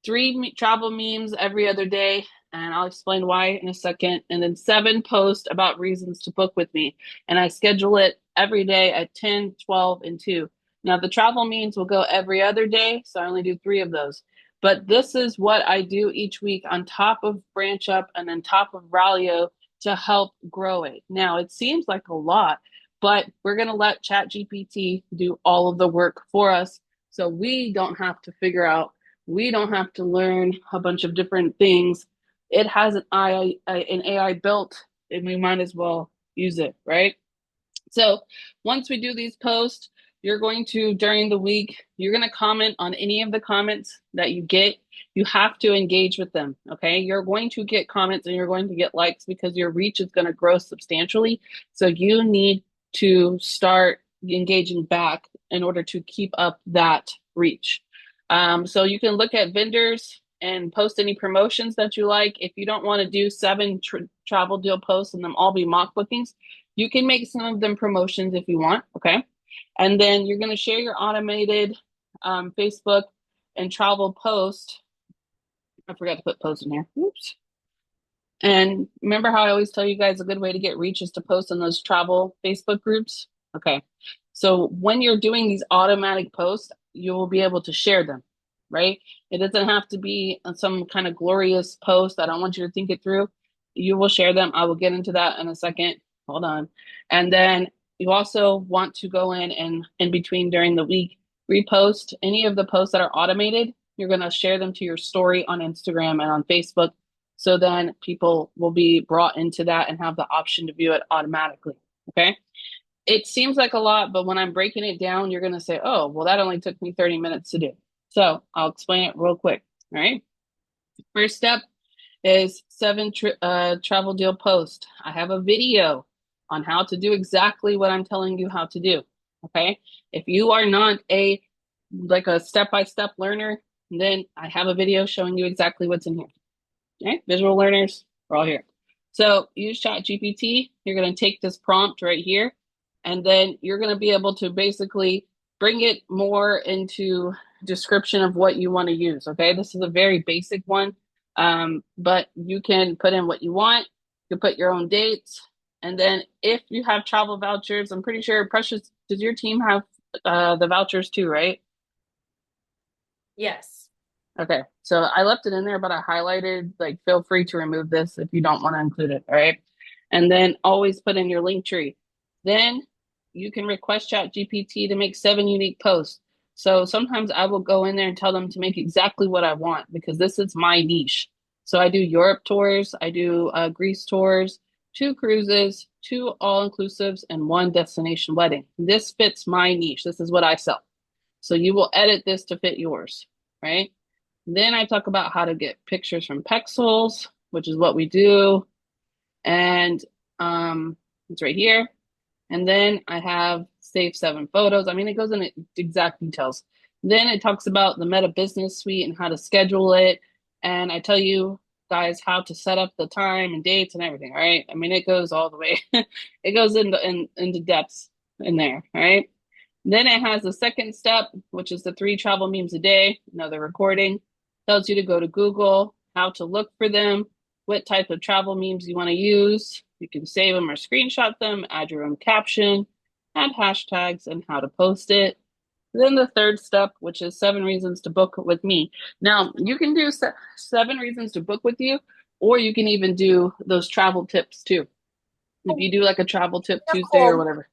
3 travel memes every other day, and I'll explain why in a second. And then 7 posts about reasons to book with me. And I schedule it every day at 10, 12, and 2. Now, the travel memes will go every other day, so I only do 3 of those. But this is what I do each week on top of Branch Up and on top of Ralio to help grow it. Now, it seems like a lot, but we're going to let ChatGPT do all of the work for us so we don't have to figure out, we don't have to learn a bunch of different things. It has an AI built, and we might as well use it, right? So once we do these posts, you're going to, during the week, you're going to comment on any of the comments that you get. You have to engage with them, okay? You're going to get comments and you're going to get likes because your reach is going to grow substantially. So you need to start engaging back in order to keep up that reach. So you can look at vendors and post any promotions that you like. If you don't want to do 7 travel deal posts and them all be mock bookings, you can make some of them promotions if you want, okay? And then you're going to share your automated Facebook and travel post. I forgot to put post in here. Oops. And remember how I always tell you guys a good way to get reach is to post in those travel Facebook groups? Okay. So when you're doing these automatic posts, you will be able to share them, right? It doesn't have to be some kind of glorious post. I don't want you to think it through. You will share them. I will get into that in a second. Hold on. And then you also want to go in between during the week, repost any of the posts that are automated. You're going to share them to your story on Instagram and on Facebook. So then people will be brought into that and have the option to view it automatically. Okay. It seems like a lot, but when I'm breaking it down, you're going to say, oh, well, that only took me 30 minutes to do. So I'll explain it real quick. All right. First step is 7 travel deal post. I have a video on how to do exactly what I'm telling you how to do. Okay. If you are not a step-by-step learner, then I have a video showing you exactly what's in here. Okay, visual learners, we're all here. So use ChatGPT. You're going to take this prompt right here, and then you're going to be able to basically bring it more into description of what you want to use. Okay, this is a very basic one, but you can put in what you want. You can put your own dates, and then if you have travel vouchers, I'm pretty sure Precious, does your team have the vouchers too, right? Yes. Okay, so I left it in there, but I highlighted, like, feel free to remove this if you don't want to include it, all right? And then always put in your link tree. Then you can request ChatGPT to make 7 unique posts. So sometimes I will go in there and tell them to make exactly what I want because this is my niche. So I do Europe tours, I do Greece tours, 2 cruises, 2 all-inclusives, and 1 destination wedding. This fits my niche. This is what I sell. So you will edit this to fit yours, right? Then I talk about how to get pictures from Pexels, which is what we do. And it's right here. And then I have save 7 photos. I mean, it goes into exact details. Then it talks about the Meta Business Suite and how to schedule it. And I tell you guys how to set up the time and dates and everything. All right. I mean, it goes all the way. It goes into depths in there. All right. Then it has the second step, which is the 3 travel memes a day. Another recording tells you to go to Google, how to look for them, what type of travel memes you want to use. You can save them or screenshot them, add your own caption, add hashtags, and how to post it. Then the third step, which is 7 reasons to book with me. Now, you can do 7 reasons to book with you, or you can even do those travel tips too. If you do like a travel tip Tuesday or whatever.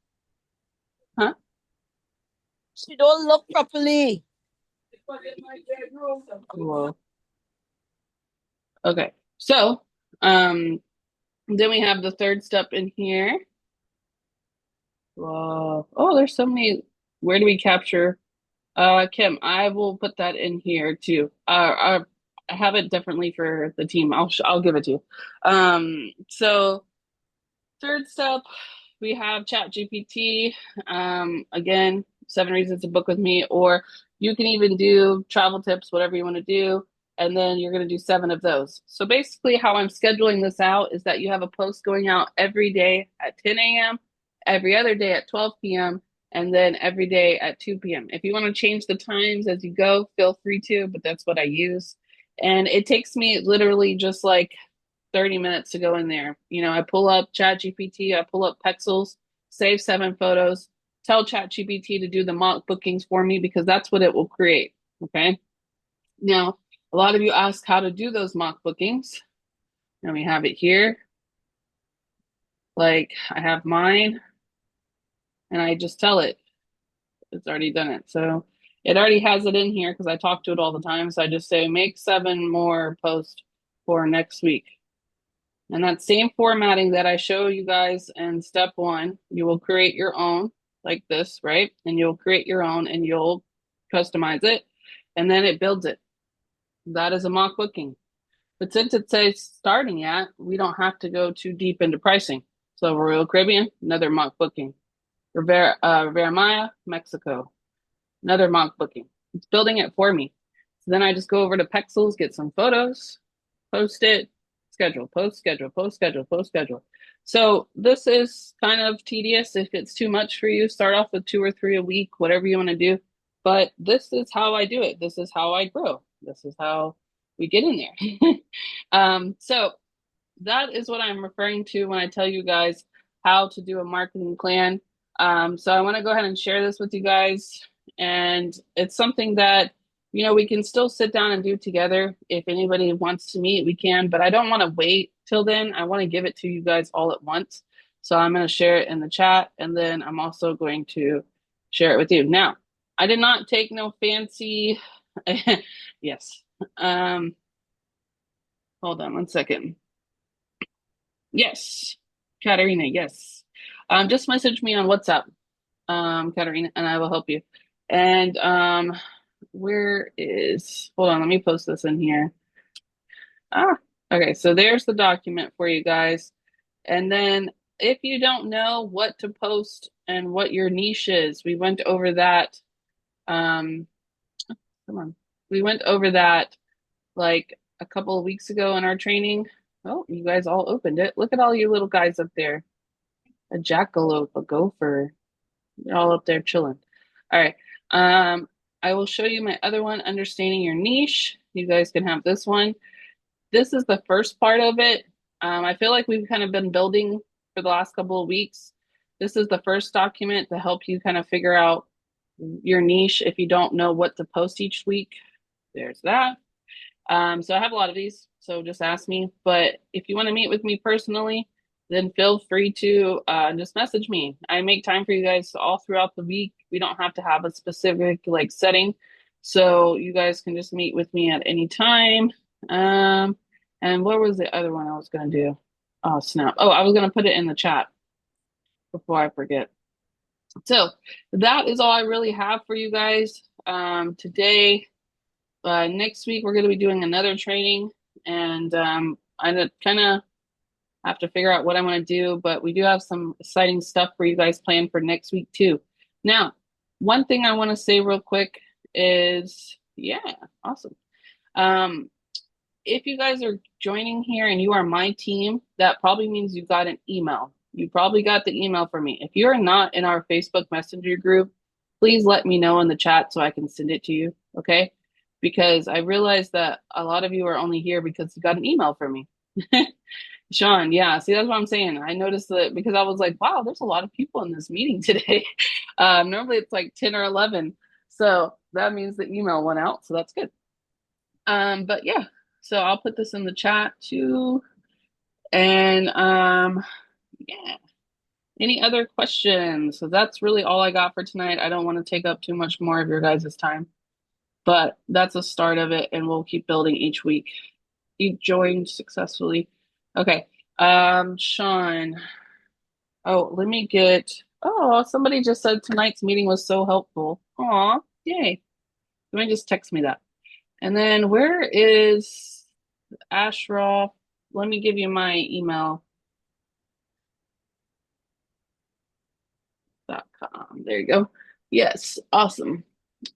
Huh? She don't look properly. Whoa. Okay, so then we have the third step in here. Whoa. Oh, there's so many. Where do we capture? Kim, I will put that in here too. I have it differently for the team. I'll give it to you. So third step, we have ChatGPT. Again, 7 reasons to book with me, or you can even do travel tips, whatever you want to do. And then you're going to do 7 of those. So basically how I'm scheduling this out is that you have a post going out every day at 10 a.m., every other day at 12 p.m., and then every day at 2 p.m. If you want to change the times as you go, feel free to, but that's what I use. And it takes me literally just like 30 minutes to go in there. You know, I pull up ChatGPT, I pull up Pexels, save 7 photos, tell ChatGPT to do the mock bookings for me because that's what it will create. Okay. Now, a lot of you ask how to do those mock bookings. And we have it here. Like I have mine and I just tell it. It's already done it. So it already has it in here because I talk to it all the time. So I just say make 7 more posts for next week. And that same formatting that I show you guys in step 1, you will create your own like this, right? And you'll create your own and you'll customize it. And then it builds it. That is a mock booking. But since it says starting at, we don't have to go too deep into pricing. So Royal Caribbean, another mock booking. Riviera Maya, Mexico, another mock booking. It's building it for me. So then I just go over to Pexels, get some photos, post it, schedule, post, schedule, post, schedule, post, schedule. So this is kind of tedious. If it's too much for you, start off with 2 or 3 a week, whatever you want to do. But this is how I do it. This is how I grow. This is how we get in there. So that is what I'm referring to when I tell you guys how to do a marketing plan. So I want to go ahead and share this with you guys. And it's something that, you know, we can still sit down and do together. If anybody wants to meet, we can, but I don't want to wait till then. I want to give it to you guys all at once. So I'm going to share it in the chat, and then I'm also going to share it with you. Now, I did not take no fancy, yes. Hold on 1 second. Yes, Katarina, yes. Just message me on WhatsApp, Katarina, and I will help you. And hold on, let me post this in here. Okay, so there's the document for you guys. And then if you don't know what to post and what your niche is, we went over that. Come on. We went over that like a couple of weeks ago in our training. Oh, you guys all opened it. Look at all you little guys up there. A jackalope, a gopher. You're all up there chilling. All right. I will show you my other one, understanding your niche. You guys can have this one. This is the first part of it. I feel like we've kind of been building for the last couple of weeks. This is the first document to help you kind of figure out your niche if you don't know what to post each week. There's that. So I have a lot of these, so just ask me. But if you want to meet with me personally, then feel free to just message me. I make time for you guys all throughout the week. We don't have to have a specific like setting, so you guys can just meet with me at any time. Um, and what was the other one I was gonna do? Oh, snap. Oh, I was gonna put it in the chat before I forget. So that is all I really have for you guys today. Next week we're going to be doing another training, and I kind of have to figure out what I want to do, but we do have some exciting stuff for you guys planned for next week too. Now, one thing I want to say real quick is, yeah, awesome. If you guys are joining here and you are my team, that probably means you got an email. You probably got the email from me. If you're not in our Facebook Messenger group, please let me know in the chat so I can send it to you, okay? Because I realized that a lot of you are only here because you got an email from me. Sean, yeah, see, that's what I'm saying. I noticed that because I was like, wow, there's a lot of people in this meeting today. Normally it's like 10 or 11. So that means the email went out. So that's good. But yeah, so I'll put this in the chat too. And yeah. Any other questions? So that's really all I got for tonight. I don't want to take up too much more of your guys' time, but that's a start of it, and we'll keep building each week. You joined successfully. Okay. Sean. Oh, let me get. Oh, somebody just said tonight's meeting was so helpful. Aw, yay. Let me just text me that. And then where is Ashraf? Let me give you my email. .com. There you go. Yes, awesome.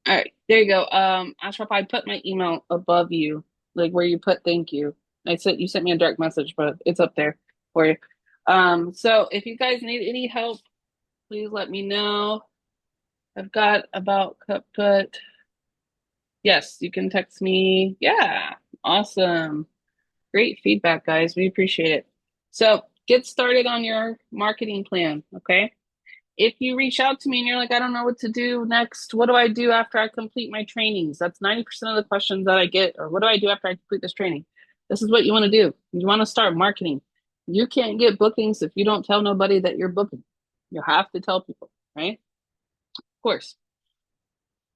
All right, there you go. Ashraf, I put my email above you, like where you put thank you. I said you sent me a direct message, but it's up there for you. So if you guys need any help, please let me know. I've got about cut. Yes, you can text me. Yeah, awesome. Great feedback, guys. We appreciate it. So get started on your marketing plan, okay? If you reach out to me and you're like, I don't know what to do next, what do I do after I complete my trainings? That's 90% of the questions that I get, or what do I do after I complete this training? This is what you want to do. You want to start marketing. You can't get bookings if you don't tell nobody that you're booking. You have to tell people, right? Of course.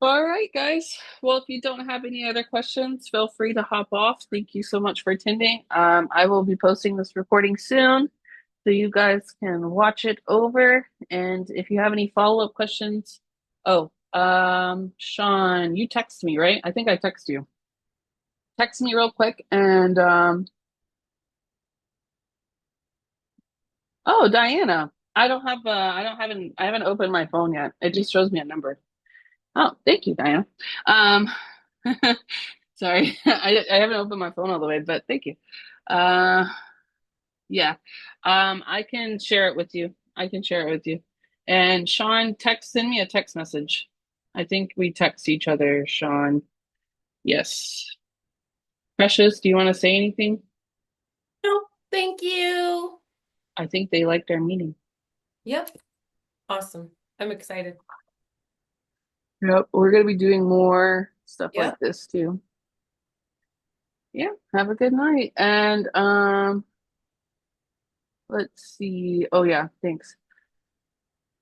All right, guys. Well, if you don't have any other questions, feel free to hop off. Thank you so much for attending. I will be posting this recording soon, so you guys can watch it over. And if you have any follow-up questions, oh, Sean, you text me, right? I think I text you. Text me real quick, and oh, Diana, I haven't opened my phone yet. It just shows me a number. Oh, thank you, Diana. Um, sorry, I haven't opened my phone all the way, but thank you. Uh, yeah, I can share it with you. I can share it with you. And Sean, send me a text message. I think we text each other, Sean. Yes. Precious, do you want to say anything? No, thank you. I think they liked our meeting. Yep. Awesome. I'm excited. Yep, we're going to be doing more stuff like Yep. this too. Yeah, have a good night. And let's see. Oh yeah, thanks.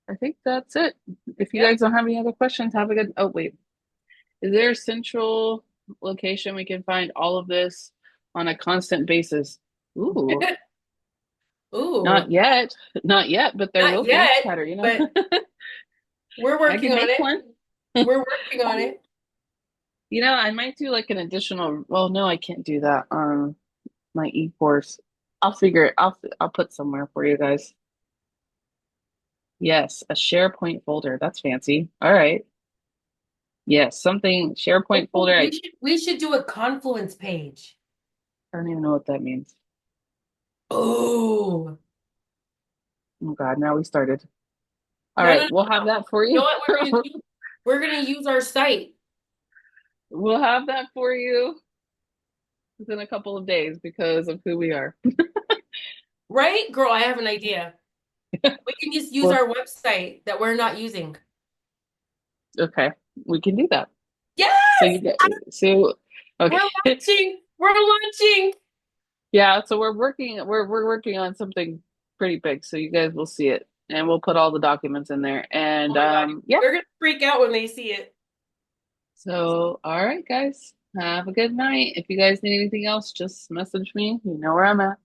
I think that's it. If you Yep. guys don't have any other questions, have a good. Oh wait, is there a central location we can find all of this on a constant basis? Ooh, Ooh, not yet, not yet, but there not will be, yet, Katerina. but we're I working can on make it. one. We're working on it. I might do like an additional. Well, no, I can't do that on my e-course. I'll figure it. I'll put somewhere for you guys. Yes, a SharePoint folder. That's fancy. All right. Yes, something SharePoint folder. I We should do a Confluence page. don't even know what that means. Oh, Oh God, now we started. All no, no, right, no, we'll have no. that for You know you. what we're gonna do? We're gonna use our site. We'll have that for you within a couple of days because of who we are. Right? Girl, I have an idea. We can just use Well, our website that we're not using. okay, we can do that. So Yes! you get okay. We're launching! We're launching! Yeah, so we're working on something pretty big, so you guys will see it. And we'll put all the documents in there. And yeah. They're gonna freak out when they see it. So, all right, guys. Have a good night. If you guys need anything else, just message me. You know where I'm at.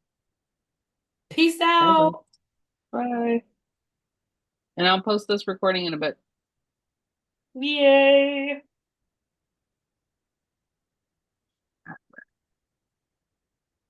Peace Bye bye. out. Bye. And I'll post this recording in a bit. Yay.